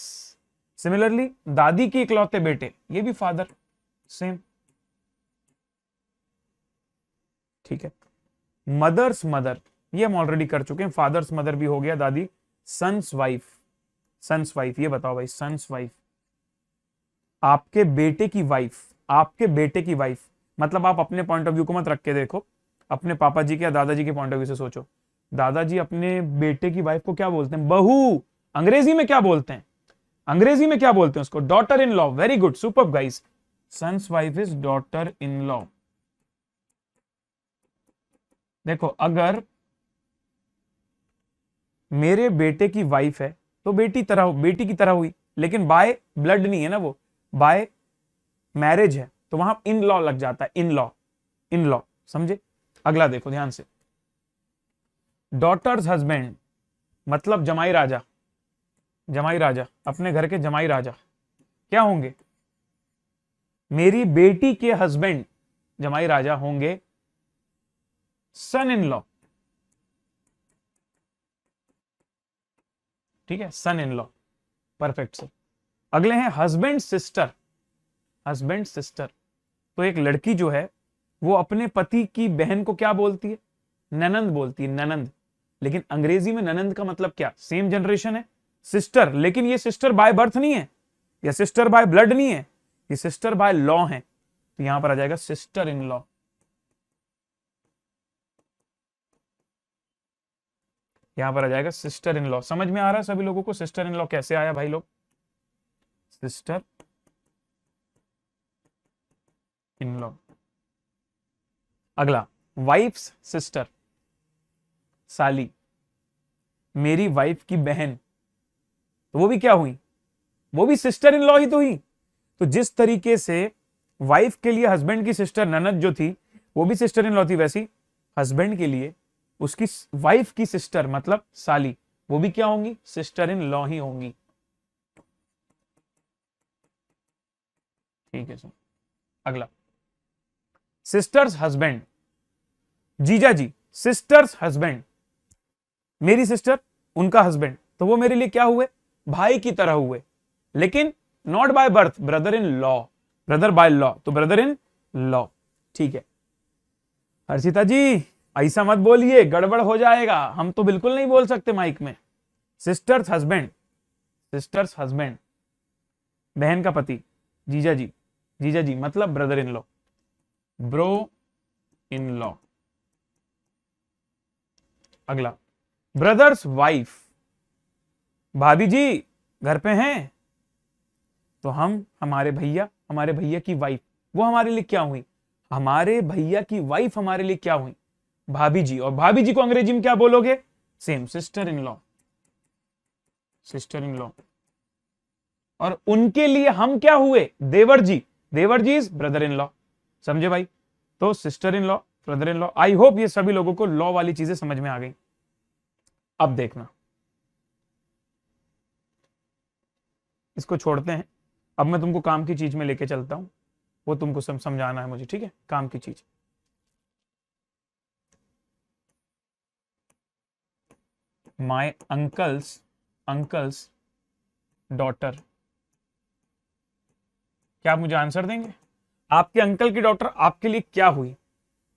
सिमिलरली दादी के इकलौते बेटे, ये भी फादर, सेम, ठीक है। मदर्स मदर, ये हम ऑलरेडी कर चुके हैं, फादर्स मदर भी हो गया, दादी। सन्स वाइफ, सन्स वाइफ, ये बताओ भाई, सन्स वाइफ, आपके बेटे की वाइफ, आपके बेटे की वाइफ, मतलब आप अपने पॉइंट ऑफ व्यू को मत रख के देखो, अपने पापा जी के या दादाजी के पॉइंट ऑफ व्यू से सोचो। दादाजी अपने बेटे की वाइफ को क्या बोलते हैं? बहू। अंग्रेजी में क्या बोलते हैं? अंग्रेजी में क्या बोलते हैं उसको? Daughter in law. Very good, super guys, son's wife is daughter in law. देखो अगर मेरे बेटे की वाइफ है तो बेटी की तरह हुई, लेकिन बाय ब्लड नहीं है ना, वो बाय मैरिज है, तो वहां इन लॉ लग जाता है, इन लॉ, इन लॉ, समझे? अगला देखो ध्यान से, डॉटर्स हस्बैंड मतलब जमाई राजा, जमाई राजा, अपने घर के जमाई राजा क्या होंगे? मेरी बेटी के हस्बैंड जमाई राजा होंगे सन इन लॉ, ठीक है, सन इन लॉ, परफेक्ट सर। अगले हैं हस्बैंड सिस्टर, हस्बैंड सिस्टर, तो एक लड़की जो है वो अपने पति की बहन को क्या बोलती है? ननंद बोलती है, ननंद। लेकिन अंग्रेजी में ननंद का मतलब क्या? सेम जनरेशन है, सिस्टर, लेकिन ये सिस्टर बाय बर्थ नहीं है, या सिस्टर बाय ब्लड नहीं है, ये सिस्टर बाय लॉ है, तो यहां पर आ जाएगा सिस्टर इन लॉ। यहां पर आ जाएगा सिस्टर इन लॉ। समझ में आ रहा है सभी लोगों को सिस्टर इन लॉ कैसे आया भाई लोग? Sister in law. अगला, वाइफ्स सिस्टर, साली, मेरी वाइफ की बहन, तो वो भी क्या हुई, वो भी सिस्टर इन लॉ ही तो हुई। तो जिस तरीके से वाइफ के लिए हस्बैंड की सिस्टर ननद जो थी वो भी सिस्टर इन लॉ थी, वैसी हस्बैंड के लिए उसकी वाइफ की सिस्टर मतलब साली वो भी क्या होंगी, सिस्टर इन लॉ ही होंगी। ठीक है सर। अगला, सिस्टर्स हस्बैंड, जीजा जी, सिस्टर्स हस्बैंड, मेरी सिस्टर उनका हस्बैंड, तो वो मेरे लिए क्या हुए, भाई की तरह हुए, लेकिन not by birth, brother in law, brother by law, तो ब्रदर इन लॉ। ठीक है हर्षिता जी, ऐसा मत बोलिए, गड़बड़ हो जाएगा, हम तो बिल्कुल नहीं बोल सकते माइक में। सिस्टर्स हस्बैंड, सिस्टर्स हस्बैंड, बहन का पति, जीजा जी, जीजा जी मतलब brother in law, bro in law. अगला, ब्रदर्स वाइफ, भाभी जी घर पे हैं, तो हम हमारे भैया की वाइफ, वो हमारे लिए क्या हुई, हमारे भैया की वाइफ हमारे लिए क्या हुई, भाभी जी। और भाभी जी को अंग्रेजी में क्या बोलोगे, same, sister in law, sister in law. और उनके लिए हम क्या हुए, देवर जी, देवर जी इज ब्रदर इन लॉ, समझे भाई। तो sister in law, brother in law. I hope ये सभी लोगों को लॉ वाली चीजें समझ में आ गई। अब देखना, इसको छोड़ते हैं, अब मैं तुमको काम की चीज में लेके चलता हूं, वो तुमको समझाना है मुझे, ठीक है, काम की चीज। माय अंकल्स डॉटर, क्या आप मुझे आंसर देंगे, आपके अंकल की डॉटर आपके लिए क्या हुई,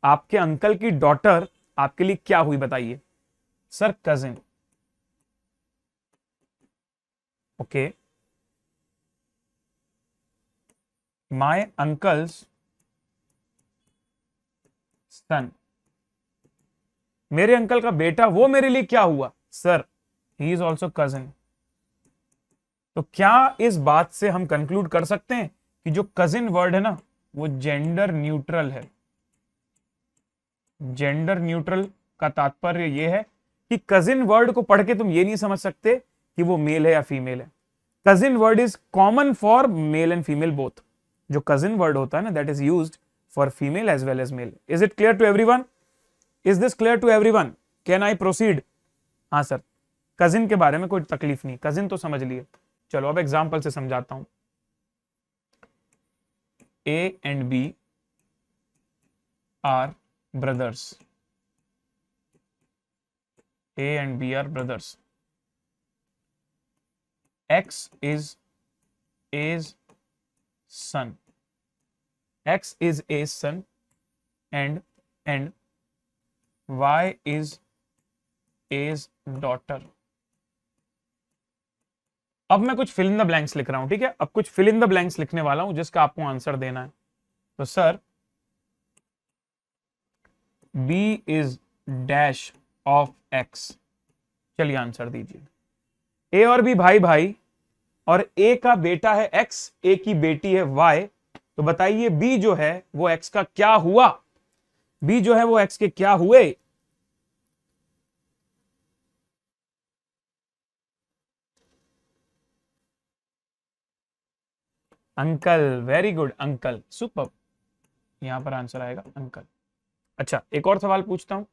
आपके अंकल की डॉटर आपके लिए क्या हुई बताइए। Sir cousin, okay, my uncle's son, मेरे अंकल का बेटा वो मेरे लिए क्या हुआ, sir he is also cousin. तो क्या इस बात से हम कंक्लूड कर सकते हैं कि जो कजिन वर्ड है ना वो जेंडर न्यूट्रल है। जेंडर न्यूट्रल का तात्पर्य यह है कि कजिन वर्ड को पढ़ के तुम ये नहीं समझ सकते कि वो मेल है या फीमेल है। Cousin word is common for male and female both. जो कजिन वर्ड होता है ना that is used for female as well as male. Is it clear to everyone, is this clear to everyone, can I proceed. हाँ sir, cousin के बारे में कोई तकलीफ नहीं, कजिन तो समझ लिए। चलो अब एग्जाम्पल से समझाता हूं। A and B are brothers, A and B are brothers, X is A's son, X is A's son and Y is A's daughter। अब मैं कुछ फिल इन द ब्लैंक्स लिख रहा हूं, ठीक है, अब कुछ फिल इन द ब्लैंक्स लिखने वाला हूं जिसका आपको आंसर देना है। तो sir B is dash of X, चलिए आंसर दीजिए। A और B भाई भाई और A का बेटा है X, A की बेटी है Y, तो बताइए B जो है वो X का क्या हुआ, B जो है वो X के क्या हुए। Uncle, very good uncle, super, यहां पर आंसर आएगा अंकल। अच्छा एक और सवाल पूछता हूं,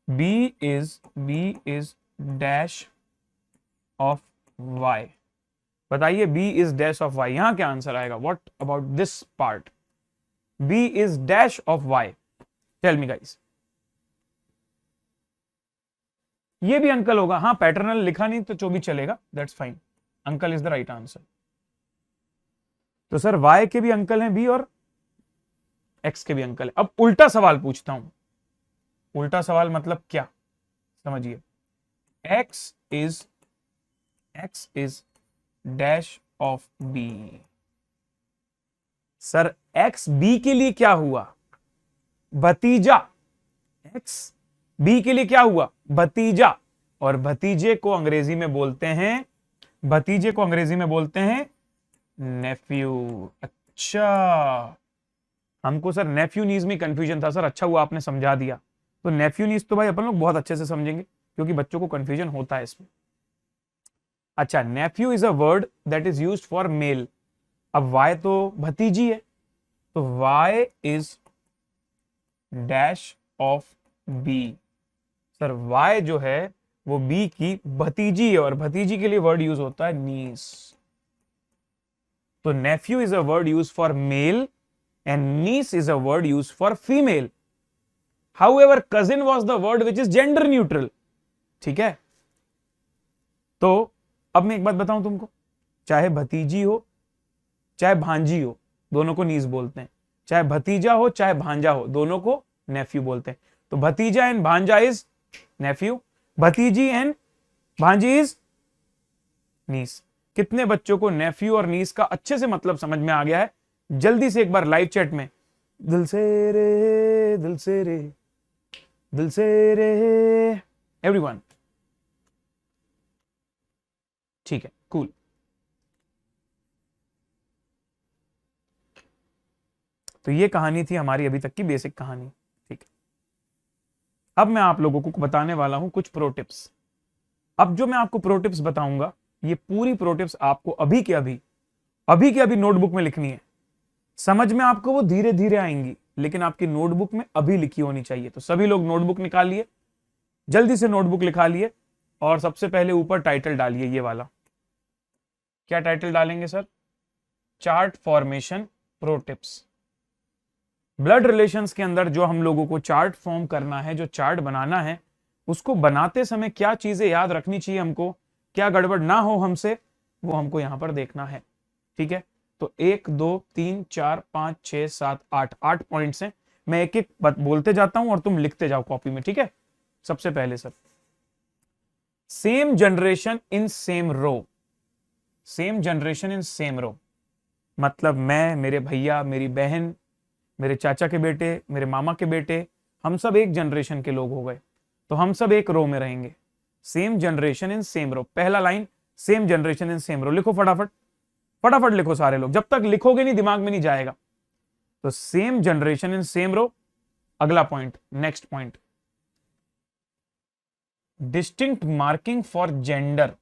B is dash of Y, बताइए B is dash of Y, यहां क्या आंसर आएगा, what about this part, B is dash of Y, tell me guys। ये भी अंकल होगा, हाँ पैटर्नल लिखा नहीं तो जो भी चलेगा, that's fine, uncle is the right answer. तो सर Y के भी अंकल हैं B और X के भी अंकल है। अब उल्टा सवाल पूछता हूं, उल्टा सवाल मतलब क्या, समझिए, X is dash of B, sir X B के लिए क्या हुआ, भतीजा, X B के लिए क्या हुआ, भतीजा, और भतीजे को अंग्रेजी में बोलते हैं, भतीजे को अंग्रेजी में बोलते हैं नेफ्यू। अच्छा हमको सर नेफ्यू नीज में कंफ्यूजन था सर, अच्छा हुआ आपने समझा दिया। तो नेफ्यू नीज तो भाई अपन लोग बहुत अच्छे से समझेंगे क्योंकि बच्चों को कंफ्यूजन होता है इसमें। अच्छा, nephew is a word that is used for male. अब वाई तो भतीजी है, तो Y is dash of B. Sir Y जो है वो बी की भतीजी है और भतीजी के लिए वर्ड यूज होता है नीस। तो nephew is a word use for male and niece is a word used for female. However, cousin was the word which is gender neutral. ठीक है, तो अब मैं एक बात बताऊं तुमको, चाहे भतीजी हो चाहे भांजी हो, दोनों को नीस बोलते हैं। चाहे भतीजा हो चाहे भांजा हो, दोनों को नेफ्यू बोलते हैं। तो भतीजा एंड भांजा इज नेफ्यू, भतीजी एंड भांजी इज नीस। कितने बच्चों को नेफ्यू और नीस का अच्छे से मतलब समझ में आ गया है? जल्दी से एक बार लाइव चैट में दिल से रे दिल से रे दिल से रे एवरीवन। ठीक है, कूल। तो ये कहानी थी हमारी अभी तक की बेसिक कहानी। ठीक है, अब मैं आप लोगों को बताने वाला हूं कुछ प्रो टिप्स। अब जो मैं आपको प्रो टिप्स बताऊंगा, ये पूरी प्रो टिप्स आपको अभी के अभी नोटबुक में लिखनी है। समझ में आपको वो धीरे धीरे आएंगी, लेकिन आपकी नोटबुक में अभी लिखी होनी चाहिए। तो सभी लोग नोटबुक निकालिए, जल्दी से नोटबुक निकालिए और सबसे पहले ऊपर टाइटल डालिए ये वाला। क्या टाइटल डालेंगे sir? Chart formation pro tips. Blood relations के अंदर जो हम लोगों को चार्ट फॉर्म करना है, जो चार्ट बनाना है, उसको बनाते समय क्या चीजें याद रखनी चाहिए हमको, क्या गड़बड़ ना हो हमसे, वो हमको यहां पर देखना है। ठीक है, तो 1 2 3 4 5 6 7 8 पॉइंट्स हैं। मैं एक एक बोलते जाता हूं और तुम लिखते जाओ कॉपी में। ठीक है, सबसे पहले sir, same generation in same row. Same generation in same row मतलब मैं, मेरे भैया, मेरी बहन, मेरे चाचा के बेटे, मेरे मामा के बेटे, हम सब एक जनरेशन के लोग हो गए, तो हम सब एक रो में रहेंगे। Same generation in same row, पहला line same generation in same row. लिखो फटाफट, फटाफट लिखो सारे लोग, जब तक लिखोगे नहीं दिमाग में नहीं जाएगा। तो same generation in same row. अगला point, next point, distinct marking for gender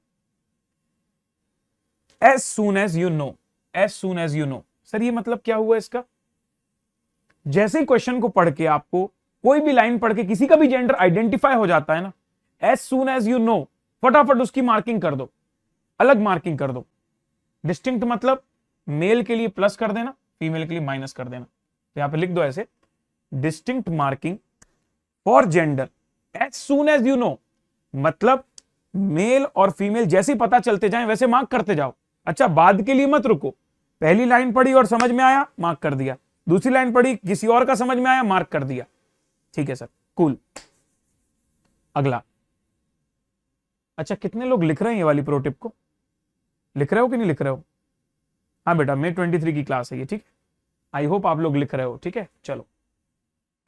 as soon as you know. As soon as you know, sir ये मतलब क्या हुआ इसका? जैसे ही क्वेश्चन को पढ़ के आपको कोई भी लाइन पढ़ के किसी का भी जेंडर आइडेंटिफाई हो जाता है ना, as soon as you know, फटाफट उसकी मार्किंग कर दो, अलग मार्किंग कर दो। डिस्टिंक्ट मतलब मेल के लिए प्लस कर देना, फीमेल के लिए माइनस कर देना। तो यहां पे लिख दो ऐसे, distinct marking for gender as soon as you know, मतलब मेल और फीमेल जैसे पता चलते जाएं वैसे मार्क करते जाओ। अच्छा, बाद के लिए मत रुको, पहली लाइन पढ़ी और समझ में आया, मार्क कर दिया। दूसरी लाइन पढ़ी, किसी और का समझ में आया, मार्क कर दिया। ठीक है सर, कूल। अगला, अच्छा कितने लोग लिख रहे हैं ये वाली प्रो टिप को? लिख रहे हो कि नहीं लिख रहे हो? हाँ बेटा, May 23 की क्लास है ये। ठीक है, आई होप आप लोग लिख रहे हो। ठीक है, चलो।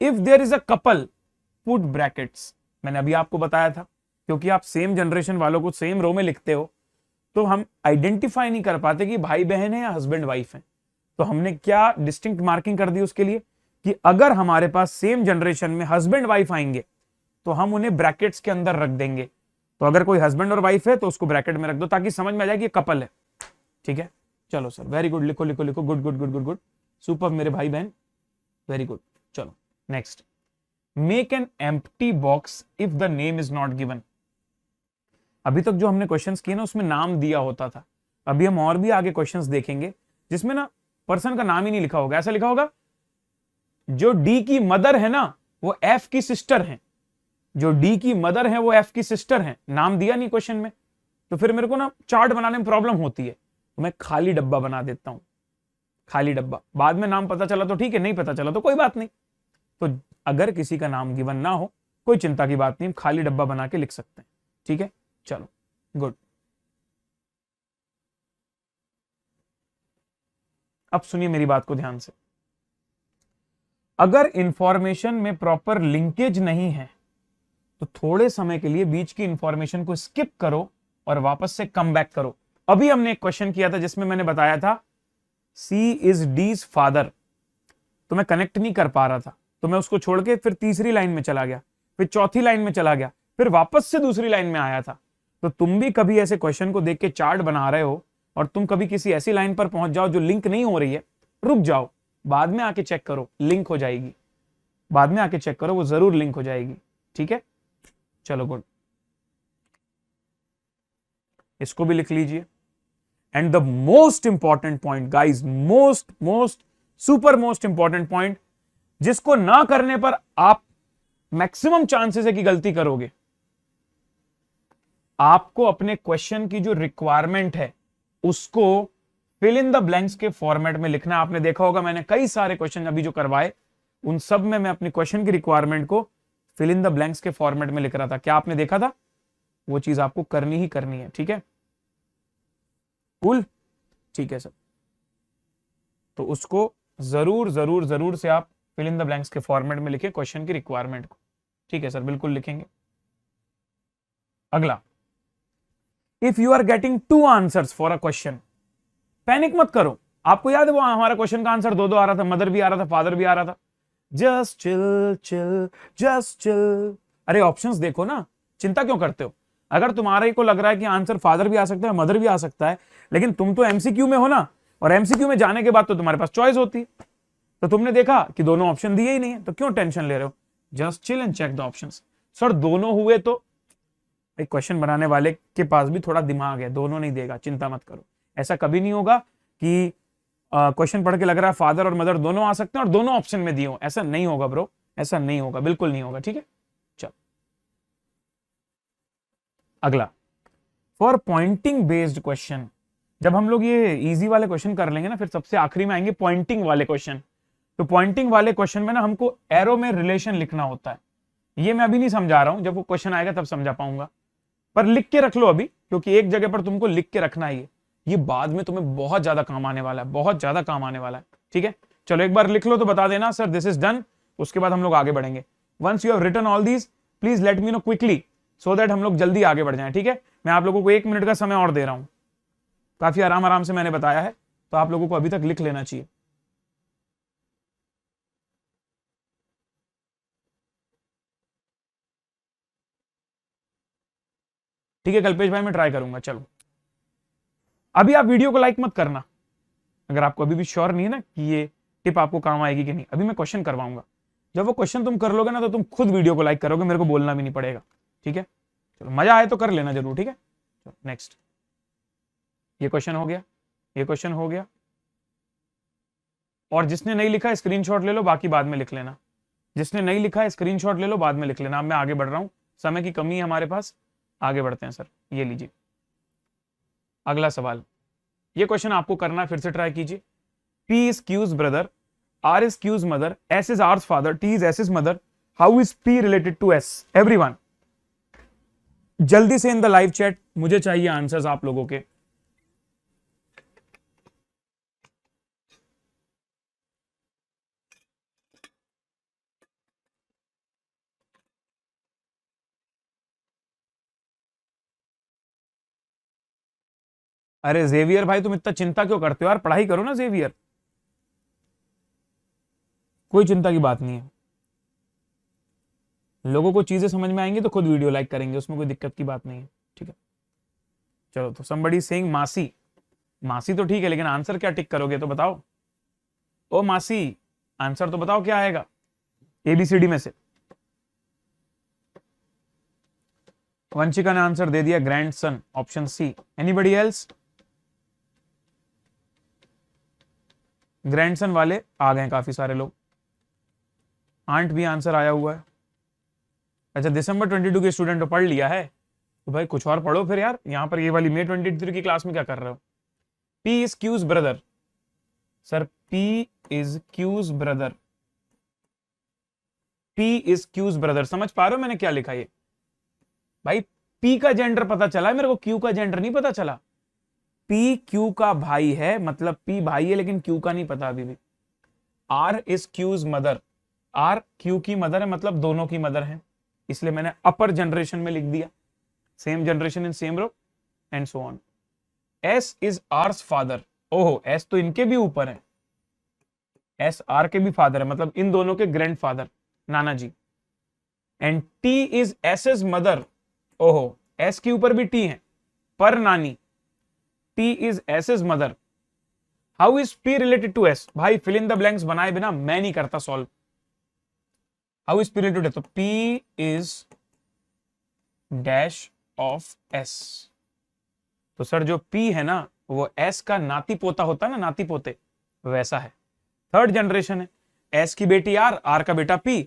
If there is a couple put brackets. मैंने अभी आपको बताया था, क्योंकि आप सेम जनरेशन वालों को सेम रो में लिखते हो, तो हम आइडेंटिफाई नहीं कर पाते कि भाई बहन है या हस्बैंड वाइफ है। तो हमने क्या डिस्टिंक्ट मार्किंग कर दी उसके लिए कि अगर हमारे पास सेम जनरेशन में हस्बैंड वाइफ आएंगे तो हम उन्हें ब्रैकेट्स के अंदर रख देंगे। तो अगर कोई हस्बैंड और वाइफ है तो उसको ब्रैकेट में रख दो ताकि समझ में आ जाए कि कपल है। ठीक है, चलो सर, वेरी गुड, लिखो लिखो लिखो, good good good good good, super मेरे भाई बहन, वेरी गुड। चलो next, make an empty box if the name is not given. अभी तक जो हमने क्वेश्चंस किए ना उसमें नाम दिया होता था, अभी हम और भी आगे क्वेश्चंस देखेंगे जिसमें ना पर्सन का नाम ही नहीं लिखा होगा। ऐसा लिखा होगा, जो डी की मदर है ना वो एफ की सिस्टर है, जो डी की मदर है वो एफ की सिस्टर है। नाम दिया नहीं क्वेश्चन में, तो फिर मेरे को ना चार्ट बनाने में प्रॉब्लम होती है, तो मैं खाली डब्बा बना देता हूं, खाली डब्बा। बाद में नाम पता चला तो ठीक है, नहीं पता चला तो कोई बात नहीं। तो अगर किसी का नाम गिवन ना हो, कोई चिंता की बात नहीं, हम खाली डब्बा बना के लिख सकते हैं। ठीक है, चलो गुड। अब सुनिए मेरी बात को ध्यान से। अगर इंफॉर्मेशन में प्रॉपर लिंकेज नहीं है तो थोड़े समय के लिए बीच की इंफॉर्मेशन को स्किप करो और वापस से कम बैक करो। अभी हमने एक क्वेश्चन किया था जिसमें मैंने बताया था सी इज डीज फादर। तो मैं कनेक्ट नहीं कर पा रहा था, तो मैं उसको छोड़ के फिर तीसरी लाइन में चला गया, फिर चौथी लाइन में चला गया, फिर वापस से दूसरी लाइन में आया था। तो तुम भी कभी ऐसे क्वेश्चन को देख के चार्ट बना रहे हो और तुम कभी किसी ऐसी लाइन पर पहुंच जाओ जो लिंक नहीं हो रही है, रुक जाओ, बाद में आके चेक करो, लिंक हो जाएगी। बाद में आके चेक करो, वो जरूर लिंक हो जाएगी। ठीक है, चलो गुड, इसको भी लिख लीजिए। And the most important point guys, most super most important point, जिसको ना करने पर आप मैक्सिमम चांसेस है कि गलती करोगे, आपको अपने क्वेश्चन की जो रिक्वायरमेंट है उसको फिल इन द ब्लैंक्स के फॉर्मेट में लिखना। आपने देखा होगा मैंने कई सारे क्वेश्चन अभी जो करवाए, उन सब में मैं अपनी क्वेश्चन की रिक्वायरमेंट को फिल इन द ब्लैंक्स के फॉर्मेट में लिख रहा था। क्या आपने देखा था? वो चीज आपको करनी ही करनी है। ठीक है, कूल, ठीक है सर। तो उसको जरूर जरूर जरूर से आप फिल इन द ब्लैंक्स के फॉर्मेट में लिखे क्वेश्चन की रिक्वायरमेंट को। ठीक है सर, बिल्कुल लिखेंगे। अगला, if you are getting 2 answers for a question, panic मत करो। आपको याद है वो हमारा क्वेश्चन का आंसर दो आ रहा था, मदर भी आ रहा था, फादर भी आ रहा था। Just chill chill just chill. अरे ऑप्शंस देखो ना, चिंता क्यों करते हो? अगर तुम्हारे को लग रहा है कि आंसर फादर भी आ सकता है, मदर भी आ सकता है, लेकिन तुम तो एमसीक्यू में हो ना, और एमसीक्यू में जाने के बाद तो तुम्हारे पास चॉइस होती है। तो तुमने देखा कि दोनों ऑप्शन दिए ही नहीं है, तो क्यों टेंशन ले रहे हो? Just chill and check the options. Sir दोनों हुए तो एक क्वेश्चन बनाने वाले के पास भी थोड़ा दिमाग है, दोनों नहीं देगा, चिंता मत करो। ऐसा कभी नहीं होगा कि क्वेश्चन पढ़ के लग रहा है फादर और मदर दोनों आ सकते हैं और दोनों ऑप्शन में दिए हो। ऐसा नहीं होगा ब्रो, ऐसा नहीं होगा, बिल्कुल नहीं होगा। ठीक है, चलो अगला, फॉर पॉइंटिंग बेस्ड क्वेश्चन। जब हम लोग ये इजी वाले क्वेश्चन कर लेंगे ना, फिर सबसे आखिरी में आएंगे पॉइंटिंग वाले क्वेश्चन। तो पॉइंटिंग वाले क्वेश्चन में ना हमको एरो में रिलेशन लिखना होता है। ये मैं अभी नहीं समझा रहा हूं, जब वो क्वेश्चन आएगा तब समझा पाऊंगा, पर लिख के रख लो अभी, क्योंकि एक जगह पर तुमको लिख के रखना है। ये बाद में तुम्हें बहुत ज्यादा काम आने वाला है, बहुत ज्यादा काम आने वाला है। ठीक है, चलो एक बार लिख लो तो बता देना सर दिस इज डन, उसके बाद हम लोग आगे बढ़ेंगे। Once you have written all these please let me know quickly, so that हम लोग जल्दी आगे बढ़ जाएं। ठीक है, मैं आप लोगों को 1 मिनट का समय और दे रहा हूं, काफी आराम आराम से मैंने बताया है, तो आप लोगों को अभी तक लिख लेना चाहिए। ठीक है कल्पेश भाई, मैं ट्राई करूंगा। चलो अभी आप वीडियो को लाइक मत करना, अगर आपको अभी भी श्योर नहीं है ना कि ये टिप आपको काम आएगी कि नहीं। अभी मैं क्वेश्चन करवाऊंगा, जब वो क्वेश्चन तुम कर लोगे ना तो तुम खुद वीडियो को लाइक करोगे, मेरे को बोलना भी नहीं पड़ेगा। ठीक है, चलो मजा आए तो कर लेना जरूर। ठीक है, चलो नेक्स्ट, ये क्वेश्चन हो गया, ये क्वेश्चन हो गया, और जिसने नहीं लिखा स्क्रीनशॉट ले लो, बाकी बाद में लिख लेना। जिसने नहीं लिखा स्क्रीनशॉट ले लो, बाद में लिख लेना। अब मैं आगे बढ़ रहा हूं, समय की कमी है हमारे पास, आगे बढ़ते हैं सर। ये लीजिए अगला सवाल, ये क्वेश्चन आपको करना, फिर से ट्राई कीजिए। P is Q's brother, R is Q's mother, S is R's father, T is S's mother. How is P related to S? Everyone, जल्दी से इन द लाइव चैट, मुझे चाहिए आंसर्स आप लोगों के। अरे जेवियर भाई, तुम इतना चिंता क्यों करते हो यार? पढ़ाई करो ना जेवियर, कोई चिंता की बात नहीं है। लोगों को चीजें समझ में आएंगी तो खुद वीडियो लाइक करेंगे, उसमें कोई दिक्कत की बात नहीं है। ठीक है, चलो तो somebody is saying मासी, मासी तो ठीक है, लेकिन आंसर क्या टिक करोगे तो बताओ। ओ मासी, आंसर तो बताओ क्या आएगा एबीसीडी में से। वंशिका ने आंसर दे दिया grandson, option C. Anybody else? Grandson वाले आ गए काफी सारे लोग, आंट भी आंसर आया हुआ है। अच्छा दिसंबर 22 के स्टूडेंट तो पढ़ लिया है, तो भाई कुछ और पढ़ो फिर यार। यहां पर ये वाली मई 23 की क्लास में क्या कर रहे हो? P is Q's brother, sir P is Q's brother, P is Q's brother, समझ पा रहे हो मैंने क्या लिखा? ये भाई पी का जेंडर पता चला है मेरे को, क्यू का जेंडर नहीं पता चला। पी क्यू का भाई है, मतलब पी भाई है, लेकिन क्यू का नहीं पता अभी भी। R is Q's mother, R Q की मदर है, मतलब दोनों की मदर है, इसलिए मैंने अपर जनरेशन में लिख दिया, same generation in same row and so on. S is R's father, ओहो एस तो इनके भी ऊपर है, एस आर के भी फादर है, मतलब इन दोनों के ग्रैंड फादर नाना जी। And T is S as mother, ओहो एस के ऊपर भी टी है, पर नानी, T is S as mother. How is P related to S? भाई फिल इन द ब्लैंक्स बनाए बिना मैं नहीं करता solve. How is P related, तो P is dash of S. तो सर जो पी है ना वो एस का नाती पोता होता है ना, नाती पोते, वैसा है, थर्ड जनरेशन है। एस की बेटी आर, आर का बेटा पी,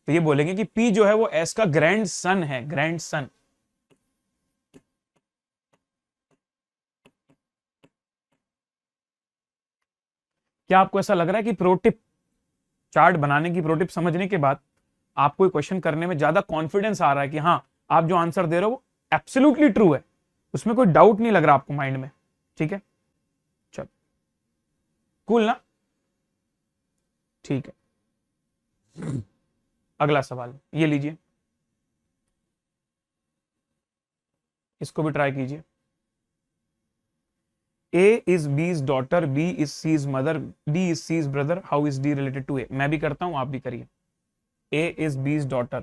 तो ये बोलेंगे कि पी जो है वो एस का ग्रैंड सन है, ग्रैंड सन। क्या आपको ऐसा लग रहा है कि प्रोटिप चार्ट बनाने की, प्रोटिप समझने के बाद आपको क्वेश्चन करने में ज्यादा कॉन्फिडेंस आ रहा है कि हाँ आप जो आंसर दे रहे हो वो एब्सोल्युटली ट्रू है, उसमें कोई डाउट नहीं लग रहा आपको माइंड में? ठीक है, चलो कूल ना, ठीक है। अगला सवाल ये लीजिए, इसको भी ट्राई कीजिए। A is B's daughter, B is C's mother, D is C's brother. How is D related to A? मैं भी करता हूं, आप भी करिए। A is B's daughter,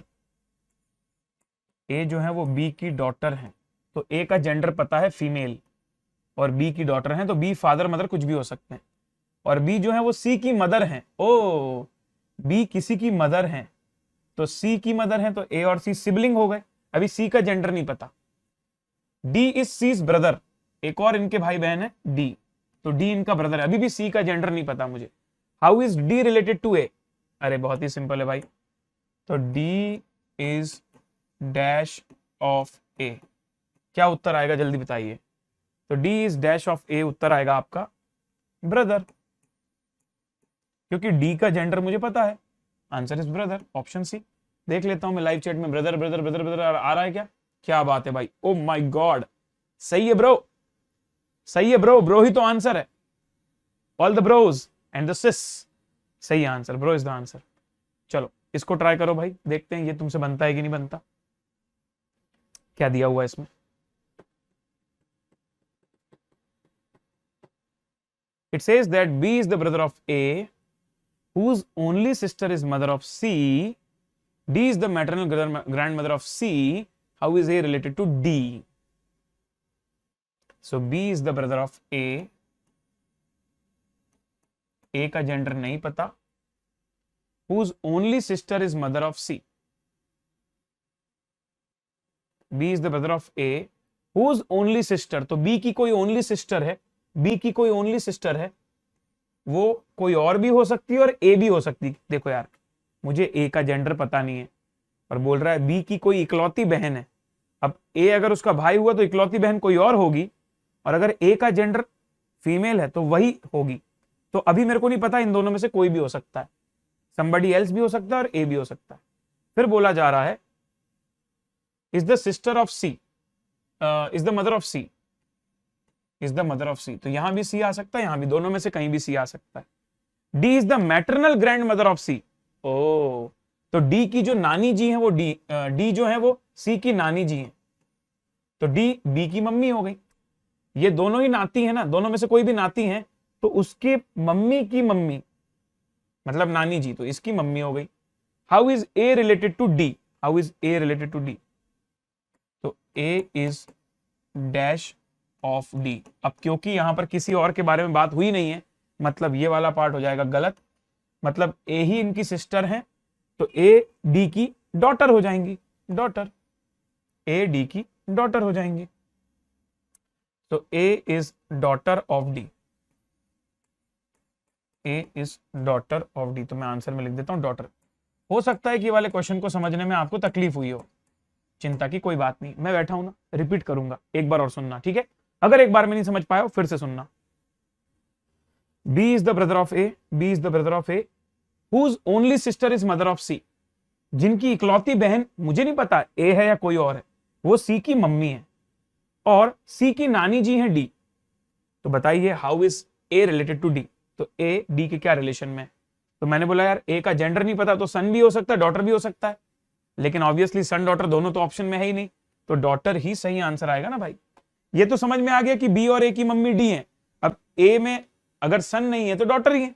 A जो है वो B की डॉटर है, तो A का जेंडर पता है फीमेल, और B की डॉटर है तो B फादर मदर कुछ भी हो सकते हैं, और B जो है वो C की मदर है। ओ B किसी की मदर है, तो C की मदर है तो A और C सिबलिंग हो गए। अभी C का जेंडर नहीं पता। D इज C's ब्रदर, एक और इनके भाई बहन है D, तो D इनका ब्रदर है, अभी भी C का जेंडर नहीं पता मुझे। How is D related to A? अरे बहुत ही सिंपल है भाई, तो D is dash of A। क्या उत्तर आएगा जल्दी बताइए? तो D is dash of A उत्तर आएगा आपका ब्रदर, क्योंकि D का जेंडर मुझे पता है, answer is brother, option C. देख लेता हूं मैं लाइव चैट में, ब्रदर ब्रदर ब्रदर ब्रदर आ रहा है क्या? क्या बात है भाई, ओ माय गॉड, सही है ब्रो, सही है ब्रो, ब्रो ही तो आंसर है। All the bros and the sis, सही answer, bro is the answer. चलो इसको ट्राई करो भाई, देखते हैं ये तुमसे बनता है कि नहीं बनता। क्या दिया हुआ है इसमें? It says that B is the brother of A whose only sister is mother of C. D is the maternal grandmother of C. How is A related to D? So B is the brother of A. A का gender नहीं पता, whose only sister is mother of C. B is the brother of A, whose only sister, तो B की कोई only sister है, B की कोई only sister है, वो कोई और भी हो सकती है और ए भी हो सकती है। देखो यार मुझे ए का जेंडर पता नहीं है, और बोल रहा है बी की कोई इकलौती बहन है। अब ए अगर उसका भाई हुआ तो इकलौती बहन कोई और होगी, और अगर ए का जेंडर फीमेल है तो वही होगी। तो अभी मेरे को नहीं पता, इन दोनों में से कोई भी हो सकता है, somebody else भी हो सकता है और ए भी हो सकता है। फिर बोला जा रहा है is the sister of C, is the mother of C, is the mother of C, तो यहां भी सी आ सकता है, यहां भी, दोनों में से कहीं भी सी आ सकता है। D is the maternal grandmother of C. ओ तो डी की जो नानी जी है वो डी जो है वो सी की नानी जी है, तो डी बी की मम्मी हो गई। ये दोनों ही नाती है ना, दोनों में से कोई भी नाती है तो उसके मम्मी की मम्मी मतलब नानी जी, तो इसकी मम्मी हो गई। How is A related to D? How is A related to D? तो A is dash of D. अब क्योंकि यहां पर किसी और के बारे में बात हुई नहीं है, मतलब ये वाला पार्ट हो जाएगा गलत, मतलब ए ही इनकी सिस्टर है, तो ए डी की डॉटर हो जाएंगी, डॉटर, ए डी की डॉटर हो जाएंगी, तो A is daughter of D, A is daughter of D. तो मैं आंसर में लिख देता हूं डॉटर। हो सकता है कि वाले क्वेश्चन को समझने में आपको तकलीफ हुई हो, चिंता की कोई बात नहीं, मैं बैठा हूं ना, रिपीट करूंगा, एक बार और सुनना, ठीक है? अगर एक बार में नहीं समझ पाया हो फिर से सुनना। B is the brother of A, B is the brother of A, whose only sister is mother of C. जिनकी इकलौती बहन मुझे नहीं पता A है या कोई और है, वो C की मम्मी है, और C की नानी जी है D। तो बताइए how is A related to D? तो A D के क्या रिलेशन में? तो मैंने बोला यार A का जेंडर नहीं पता, तो सन भी हो सकता है, डॉटर भी हो सकता है, लेकिन ऑब्वियसली सन डॉटर दोनों तो ऑप्शन में है ही नहीं, तो डॉटर ही सही आंसर आएगा ना भाई। ये तो समझ में आ गया कि बी और ए की मम्मी डी है। अब ए में अगर सन नहीं है तो डॉटर ही है,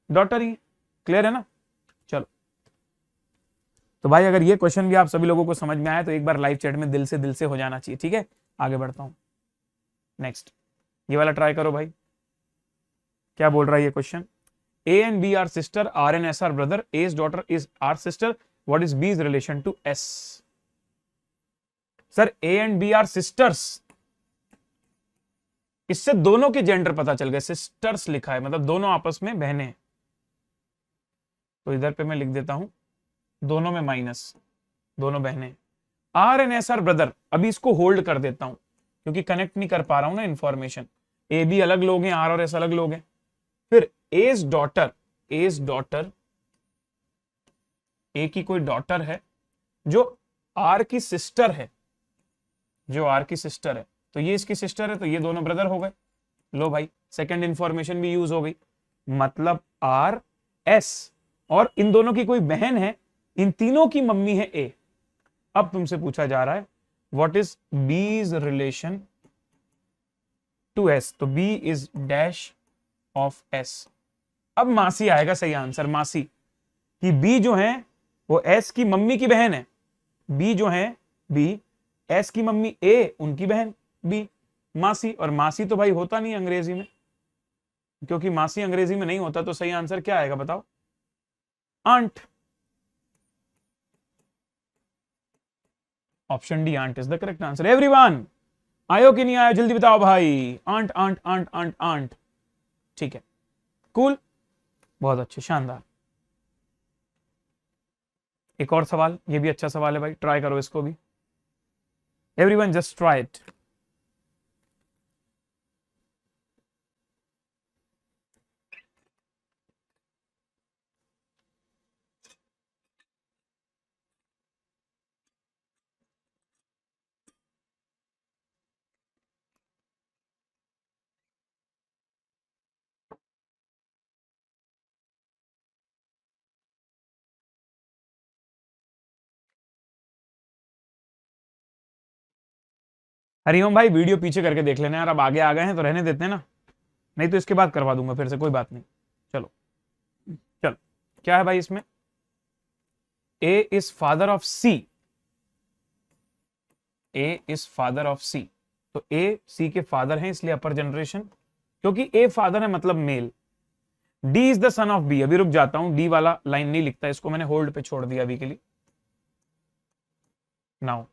डॉटर ही है। क्लियर है ना? चलो, तो भाई अगर ये क्वेश्चन भी आप सभी लोगों को समझ में आया तो एक बार लाइव चैट में दिल से हो जाना चाहिए। ठीक है, आगे बढ़ता हूं। नेक्स्ट ये वाला ट्राई करो भाई, क्या बोल रहा है ये question. A and B are sister, R and S are brother, S daughter is R sister, what is B's relation to S? Sir A and B are sisters, इससे दोनों के जेंडर पता चल गए, सिस्टर्स लिखा है मतलब दोनों आपस में बहनें हैं। तो इधर पे मैं लिख देता हूं दोनों में माइनस, दोनों बहनें। R and S are brother, अभी इसको होल्ड कर देता हूं क्योंकि कनेक्ट नहीं कर पा रहा हूं ना इंफॉर्मेशन। ए बी अलग लोग हैं, आर और एस अलग लोग हैं। फिर एस डॉटर, एस डॉटर, ए की कोई डॉटर है जो आर की सिस्टर है, जो आर की सिस्टर है, तो ये इसकी सिस्टर है, तो ये दोनों ब्रदर हो गए। लो भाई सेकंड इंफॉर्मेशन भी यूज हो गई, मतलब आर एस, और इन दोनों की कोई बहन है, इन तीनों की मम्मी है ए। अब तुमसे पूछा जा रहा है what is B's relation to S, तो B is dash of S. अब मासी आएगा सही आंसर, मासी कि बी जो है वो एस की मम्मी की बहन है, बी जो है बी एस की मम्मी ए उनकी बहन बी, मासी। और मासी तो भाई होता नहीं अंग्रेजी में, क्योंकि मासी अंग्रेजी में नहीं होता, तो सही आंसर क्या आएगा बताओ? Aunt. Option D aunt is the correct answer. Everyone आयो कि नहीं आयो जल्दी बताओ भाई। Aunt aunt aunt aunt aunt, ठीक है, कूल, बहुत अच्छे, शानदार। एक और सवाल, ये भी अच्छा सवाल है भाई, ट्राई करो इसको भी। Everyone just try it. Hariom भाई वीडियो पीछे करके देख लेना यार, अब आगे आ गए हैं तो रहने देते हैं ना, नहीं तो इसके बाद करवा दूंगा फिर से, कोई बात नहीं। चलो चलो, क्या है भाई इसमें? A is father of C, A is father of C, तो ए सी के फादर हैं इसलिए अपर जनरेशन, क्योंकि ए फादर है मतलब male. D is the son of B, अभी रुक जाता हूं, डी वाला लाइन नहीं लिखता, इसको मैंने होल्ड पे छोड़ दिया अभी के लिए। Now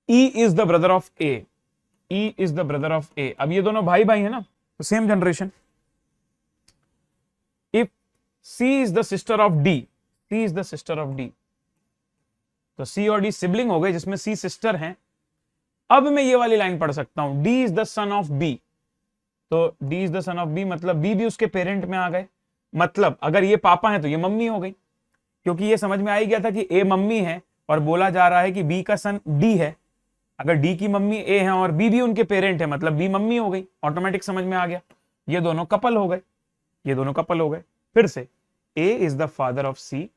E is the brother of A, E is the brother of A. अब ये दोनों भाई भाई है ना, तो same generation. If C is the sister of D, C is the sister of D, तो सी और डी सिबलिंग हो गए जिसमें सी सिस्टर हैं। अब मैं ये वाली लाइन पढ़ सकता हूं, D is the son of B, तो D is the son of B मतलब बी भी उसके पेरेंट में आ गए, मतलब अगर ये पापा हैं तो ये मम्मी हो गई, क्योंकि ये समझ में आ ही गया था कि ए मम्मी है और बोला जा रहा है कि बी का सन डी है। अगर डी की मम्मी ए है और बी भी उनके पेरेंट है, मतलब बी मम्मी हो गई, ऑटोमेटिक समझ में आ गया। ये दोनों कपल हो गए, ये दोनों कपल हो गए। फिर से ए इज द फादर ऑफ सी,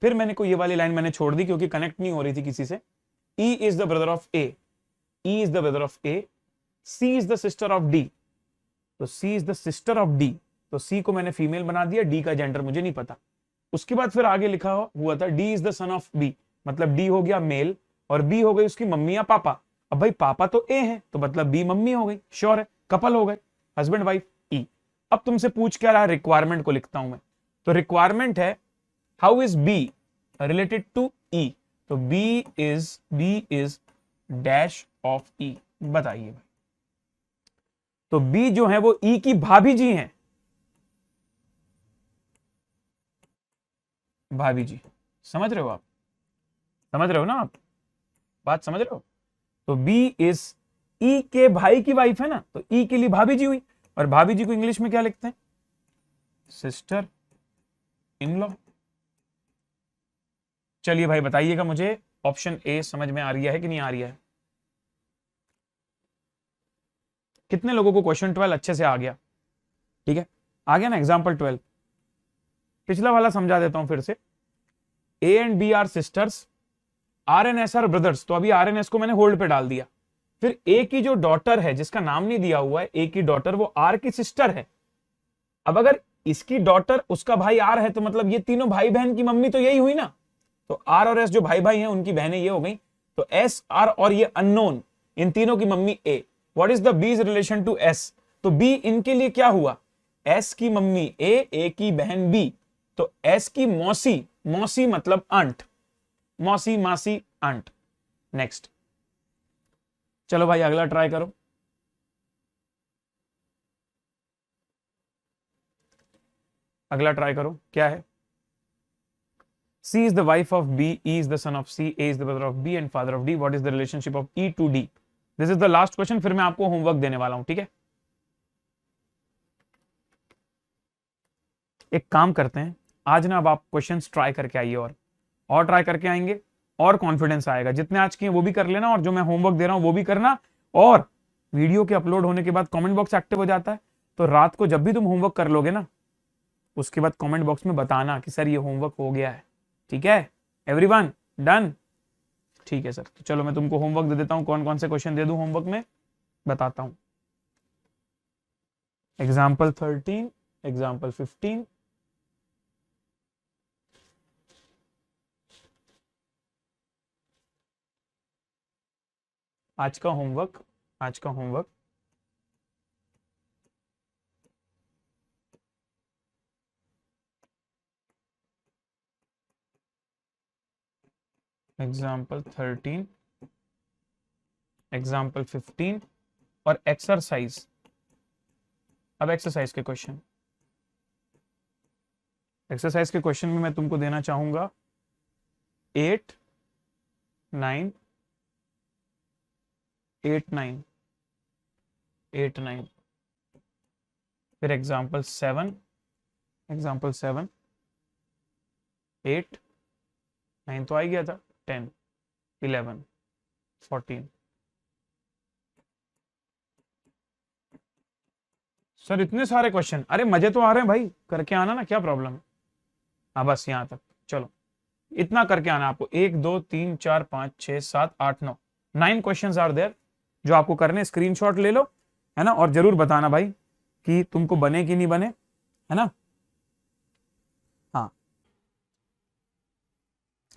फिर मैंने को ये वाली लाइन मैंने छोड़ दी क्योंकि कनेक्ट नहीं हो रही थी किसी से। E is the brother of A, E is the brother of A, C is the sister of D, तो C is the sister of D, तो सी को मैंने फीमेल बना दिया, डी का जेंडर मुझे नहीं पता। उसके बाद फिर आगे लिखा हुआ था D is the son of B, मतलब डी हो गया मेल और बी हो गई उसकी मम्मी या पापा। अब भाई पापा तो ए है तो मतलब बी मम्मी हो गई, श्योर है, कपल हो गए, हस्बैंड वाइफ ई। अब तुमसे पूछ क्या रहा है, रिक्वायरमेंट को लिखता हूं मैं, तो रिक्वायरमेंट है how is B related to E, तो B is dash of E, बताइए भाई। तो बी जो है वो ई की भाभी जी हैं, भाभी जी, समझ रहे हो आप, समझ रहे हो ना आप, बात समझ रहे हो? तो बी इज ई के भाई की वाइफ है ना, तो ई के लिए भाभी जी हुई, और भाभी जी को इंग्लिश में क्या लिखते हैं? Sister in law. चलिए भाई बताइएगा मुझे, ऑप्शन ए समझ में आ रही है कि नहीं आ रही है? कितने लोगों को क्वेश्चन 12 अच्छे से आ गया? ठीक है, आ गया ना एग्जाम्पल 12? पिछला वाला समझा देता हूं फिर से। A and B are sisters, R and S are brothers, तो अभी आर एन एस को मैंने होल्ड पे डाल दिया। फिर ए की जो डॉटर है जिसका नाम नहीं दिया हुआ है, ए की डॉटर वो आर की सिस्टर है। अब अगर इसकी डॉटर, उसका भाई आर है, तो मतलब ये तीनों भाई बहन की मम्मी तो यही हुई ना। तो आर और एस जो भाई भाई हैं उनकी बहनें ये हो गई। तो एस आर और ये अननोन, इन तीनों की mummy A. What is the bees relation to S? तो बी इनके लिए क्या हुआ, एस की मम्मी ए की बहन बी। तो एस की मौसी, मौसी मतलब आंट, मौसी मासी आंट। नेक्स्ट, चलो भाई अगला ट्राई करो। अगला ट्राई करो, क्या है? C is the wife of B, E is the son of C, A is the brother of B and father of D. What is the relationship of E to D? This is the last question. फिर मैं आपको homework देने वाला हूं, ठीक है? एक काम करते हैं, आज ना अब आप क्वेश्चंस ट्राई करके आइए, और ट्राई करके आएंगे और कॉन्फिडेंस आएगा। जितने आज किए वो भी कर लेना, और जो मैं होमवर्क दे रहा हूं वो भी करना। और वीडियो के अपलोड होने के बाद कमेंट बॉक्स एक्टिव हो जाता है, तो रात को जब भी तुम होमवर्क कर लोगे ना, उसके बाद कमेंट बॉक्स में बताना कि सर ये होमवर्क हो गया है। ठीक है एवरीवन, डन? ठीक है सर, तो चलो मैं तुमको होमवर्क दे देता हूं। कौन कौन से क्वेश्चन दे दूं होमवर्क में, बताता हूं। एग्जाम्पल 13, एग्जाम्पल 15, आज का होमवर्क, आज का होमवर्क एग्जाम्पल 13, एग्जाम्पल 15 और एक्सरसाइज। अब एक्सरसाइज के क्वेश्चन, एक्सरसाइज के क्वेश्चन में मैं तुमको देना चाहूंगा 8, 9, 8, 9, 8, 9, फिर एग्जाम्पल 7, एग्जाम्पल 7, 8, 9 तो आ ही गया था, 10, 11, 14। सर इतने सारे क्वेश्चन, अरे मजे तो आ रहे हैं भाई, करके आना ना, क्या प्रॉब्लम है? हाँ बस यहां तक, चलो इतना करके आना आपको। 1 2 3 4 5 6 7 8 9, 9 क्वेश्चंस आर देयर जो आपको करने। स्क्रीनशॉट ले लो, है ना, और जरूर बताना भाई कि तुमको बने कि नहीं बने, है ना। हाँ,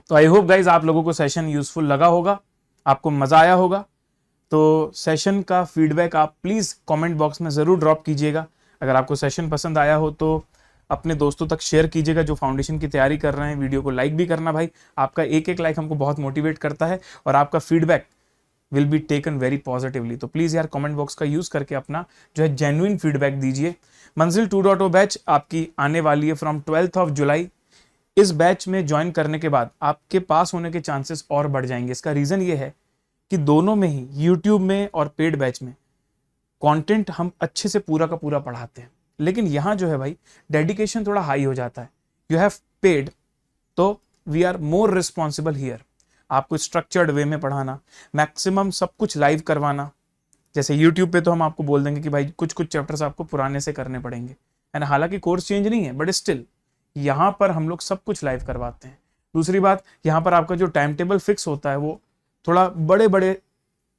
तो आई होप गाइज आप लोगों को सेशन यूजफुल लगा होगा, आपको मजा आया होगा। तो सेशन का फीडबैक आप प्लीज कमेंट बॉक्स में जरूर ड्रॉप कीजिएगा। अगर आपको सेशन पसंद आया हो तो अपने दोस्तों तक शेयर कीजिएगा जो फाउंडेशन की तैयारी कर रहे हैं। वीडियो को लाइक भी करना भाई, आपका एक एक लाइक हमको बहुत मोटिवेट करता है, और आपका feedback will be taken very positively. तो प्लीज यार कमेंट बॉक्स का यूज करके अपना जो है जेन्युइन फीडबैक दीजिए। मंजिल 2.0 बैच आपकी आने वाली है फ्रॉम 12th ऑफ जुलाई। इस बैच में ज्वाइन करने के बाद आपके पास होने के चांसेस और बढ़ जाएंगे। इसका रीजन ये है कि दोनों में ही, यूट्यूब में और पेड बैच में, कंटेंट हम अच्छे से पूरा का पूरा पढ़ाते हैं, लेकिन यहाँ जो है भाई डेडिकेशन थोड़ा हाई हो जाता है। यू हैव पेड, तो we are more responsible here. आपको स्ट्रक्चर्ड वे में पढ़ाना, मैक्सिमम सब कुछ लाइव करवाना। जैसे यूट्यूब पे तो हम आपको बोल देंगे कि भाई कुछ कुछ चैप्टर्स आपको पुराने से करने पड़ेंगे, है ना, हालांकि कोर्स चेंज नहीं है, बट स्टिल यहाँ पर हम लोग सब कुछ लाइव करवाते हैं। दूसरी बात, यहाँ पर आपका जो टाइम टेबल फिक्स होता है वो थोड़ा बड़े बड़े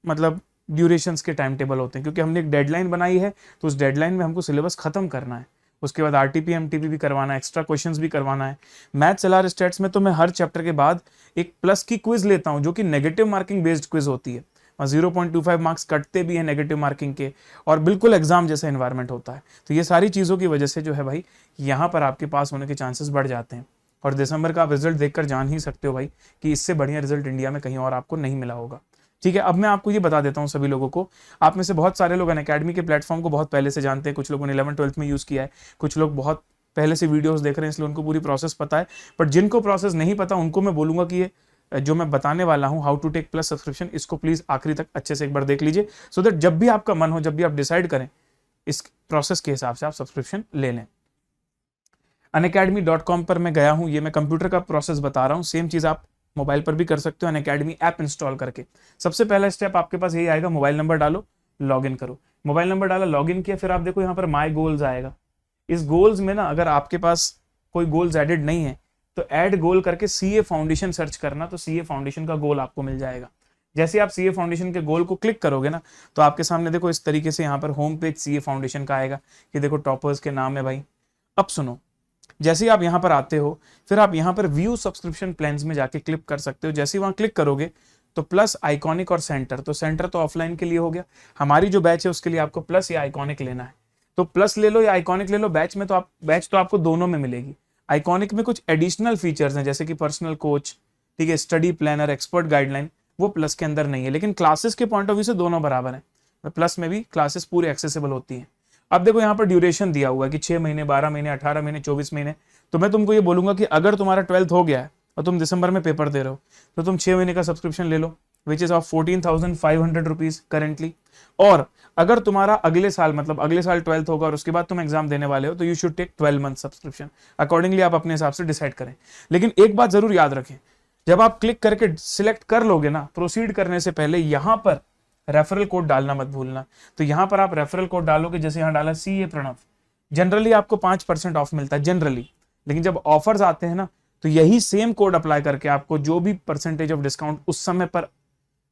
मतलब ड्यूरेशंस के टाइम टेबल होते हैं, क्योंकि हमने एक डेडलाइन बनाई है, तो उस डेडलाइन में हमको सिलेबस खत्म करना है। उसके बाद आरटीपी एमटीपी भी करवाना है, एक्स्ट्रा क्वेश्चंस भी करवाना है। मैथ्स एलआर स्टैट्स में तो मैं हर चैप्टर के बाद एक प्लस की क्विज लेता हूं, जो कि नेगेटिव मार्किंग बेस्ड क्विज होती है, और 0.25 मार्क्स कटते भी हैं नेगेटिव मार्किंग के, और बिल्कुल एग्जाम जैसा एनवायरमेंट होता है। तो ये सारी चीज़ों की वजह से जो है भाई यहाँ पर आपके पास होने के चांसेस बढ़ जाते हैं। और दिसंबर का आप रिजल्ट देखकर जान ही सकते हो भाई कि इससे बढ़िया रिजल्ट इंडिया में कहीं और आपको नहीं मिला होगा। ठीक है, अब मैं आपको ये बता देता हूँ सभी लोगों को। आप में से बहुत सारे लोग अनअकैडमी के प्लेटफॉर्म को बहुत पहले से जानते हैं, कुछ लोगों ने 11th-12th में यूज़ किया है, कुछ लोग बहुत पहले से वीडियोस देख रहे हैं इसलिए उनको पूरी प्रोसेस पता है। बट जिनको प्रोसेस नहीं पता उनको मैं बोलूँगा कि ये जो मैं बताने वाला हूँ how to take plus subscription, इसको प्लीज़ आखिरी तक अच्छे से एक बार देख लीजिए, सो दैट जब भी आपका मन हो, जब भी आप डिसाइड करें, इस प्रोसेस के हिसाब से आप सब्सक्रिप्शन ले लें। unacademy.com पर मैं गया हूँ, ये मैं कंप्यूटर का प्रोसेस बता रहा हूँ, सेम चीज़ आप मोबाइल पर भी कर सकते हो अनअकैडमी ऐप इंस्टॉल करके। सबसे पहला स्टेप आपके पास यही आएगा, मोबाइल नंबर डालो, लॉगिन करो। मोबाइल नंबर डाला, लॉगिन किया, फिर आप देखो यहाँ पर माई गोल्स आएगा। इस गोल्स में ना अगर आपके पास कोई गोल्स एडेड नहीं है तो ऐड गोल करके सीए फाउंडेशन सर्च करना, तो सीए फाउंडेशन का गोल आपको मिल जाएगा। जैसे आप सीए फाउंडेशन के गोल को क्लिक करोगे ना, तो आपके सामने देखो इस तरीके से यहाँ पर होम पेज सीए फाउंडेशन का आएगा। ये देखो टॉपर्स के नाम है भाई। अब सुनो, जैसे ही आप यहाँ पर आते हो, फिर आप यहाँ पर व्यू सब्सक्रिप्शन प्लान्स में जाके क्लिक कर सकते हो। जैसे ही वहां क्लिक करोगे तो प्लस, आइकॉनिक और सेंटर, तो सेंटर तो ऑफलाइन के लिए हो गया, हमारी जो बैच है उसके लिए आपको प्लस या आइकॉनिक लेना है, तो प्लस ले लो या आइकॉनिक ले लो। बैच तो आपको दोनों में मिलेगी। आइकॉनिक में कुछ एडिशनल फीचर्स हैं जैसे कि पर्सनल कोच, ठीक है, स्टडी प्लानर, एक्सपर्ट गाइडलाइन, वो प्लस के अंदर नहीं है, लेकिन क्लासेस के पॉइंट ऑफ व्यू से दोनों बराबर है। प्लस में भी क्लासेस पूरे एक्सेसिबल होती हैं। अब देखो यहाँ पर ड्यूरेशन दिया हुआ है कि 6 महीने, 12 महीने, 18 महीने, 24 महीने। तो मैं तुमको ये बोलूंगा कि अगर तुम्हारा 12th हो गया है और तुम दिसंबर में पेपर दे रहे हो तो तुम 6 महीने का सब्सक्रिप्शन ले लो, which is of 14,500 rupees currently. और अगर तुम्हारा अगले साल, मतलब अगले साल 12th होगा और उसके बाद तुम एग्जाम देने वाले हो, तो you should take 12 month subscription. Accordingly आप अपने हिसाब से डिसाइड करें। लेकिन एक बात जरूर याद रखें, जब आप क्लिक करके सिलेक्ट कर लोगे ना, प्रोसीड करने से पहले यहां पर रेफरल कोड डालना मत भूलना। तो यहां पर आप रेफरल कोड डालोगे, जैसे यहां डाला CA प्रणव, जनरली आपको 5% ऑफ मिलता है जनरली, लेकिन जब ऑफर्स आते हैं ना तो यही सेम कोड अप्लाई करके आपको जो भी परसेंटेज ऑफ डिस्काउंट उस समय पर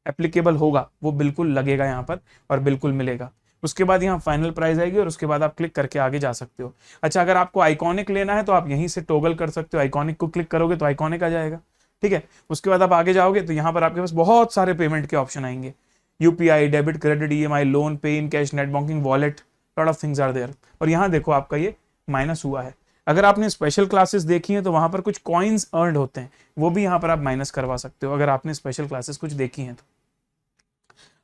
एप्लीकेबल होगा वो बिल्कुल लगेगा यहाँ पर और बिल्कुल मिलेगा। उसके बाद यहाँ फाइनल प्राइस आएगी और उसके बाद आप क्लिक करके आगे जा सकते हो। अच्छा, अगर आपको आइकॉनिक लेना है तो आप यहीं से टॉगल कर सकते हो, आइकॉनिक को क्लिक करोगे तो आइकॉनिक आ जाएगा, ठीक है। उसके बाद आप आगे जाओगे तो यहाँ पर आपके पास बहुत सारे पेमेंट के ऑप्शन आएंगे, UPI, debit, credit, EMI, loan, pay in cash, net banking, wallet, lot of things are there. और यहाँ देखो आपका ये माइनस हुआ है। अगर आपने स्पेशल क्लासेस देखी हैं तो वहां पर कुछ कॉइन्स अर्न होते हैं, वो भी यहाँ पर आप माइनस करवा सकते हो अगर आपने स्पेशल क्लासेस कुछ देखी हैं तो।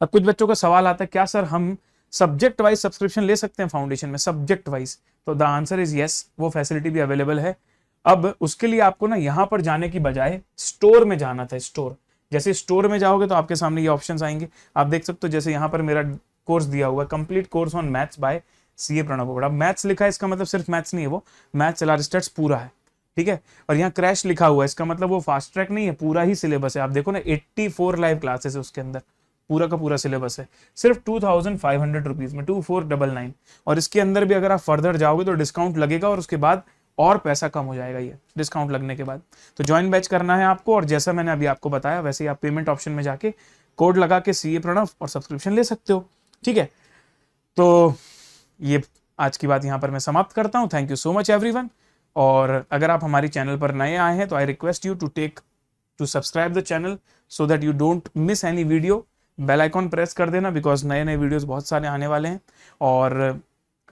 अब कुछ बच्चों का सवाल आता है, क्या सर हम सब्जेक्ट वाइज सब्सक्रिप्शन ले सकते हैं फाउंडेशन में, सब्जेक्ट वाइज? तो द आंसर इज यस, वो फैसिलिटी भी अवेलेबल है। अब उसके लिए आपको ना यहाँ पर जाने की बजाय स्टोर में जाना था। स्टोर, जैसे स्टोर में जाओगे तो आपके सामने ये ऑप्शंस आएंगे, आप देख सकते हो। जैसे यहाँ पर मेरा कोर्स दिया हुआ है, complete course on maths by CA Pranav Bogra. Maths लिखा है, इसका मतलब सिर्फ मैथ्स नहीं है, वो मैथ्स LR पूरा है, ठीक है। और यहाँ क्रैश लिखा हुआ है, इसका मतलब वो फास्ट ट्रैक नहीं है, पूरा ही सिलेबस है। आप देखो ना 84 लाइव क्लासेस है उसके अंदर, पूरा का पूरा सिलेबस है, सिर्फ 2,500 रुपीज में, 2499। और इसके अंदर भी अगर आप फर्दर जाओगे तो डिस्काउंट लगेगा और उसके बाद और पैसा कम हो जाएगा ये डिस्काउंट लगने के बाद। तो ज्वाइन बैच करना है आपको, और जैसा मैंने अभी आपको बताया वैसे ही आप पेमेंट ऑप्शन में जाके कोड लगा के CA प्रणव और सब्सक्रिप्शन ले सकते हो, ठीक है। तो ये आज की बात यहाँ पर मैं समाप्त करता हूँ। Thank you so much everyone. और अगर आप हमारी चैनल पर नए आए हैं तो I request you to subscribe the channel so that you don't miss any video. Bell icon press कर देना, बिकॉज नए नए वीडियोस बहुत सारे आने वाले हैं। और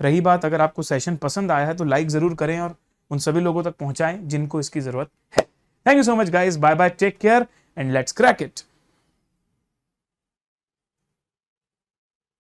रही बात, अगर आपको सेशन पसंद आया है तो लाइक जरूर करें और उन सभी लोगों तक पहुंचाएं जिनको इसकी जरूरत है। Thank you so much guys, bye bye, take care and let's crack it.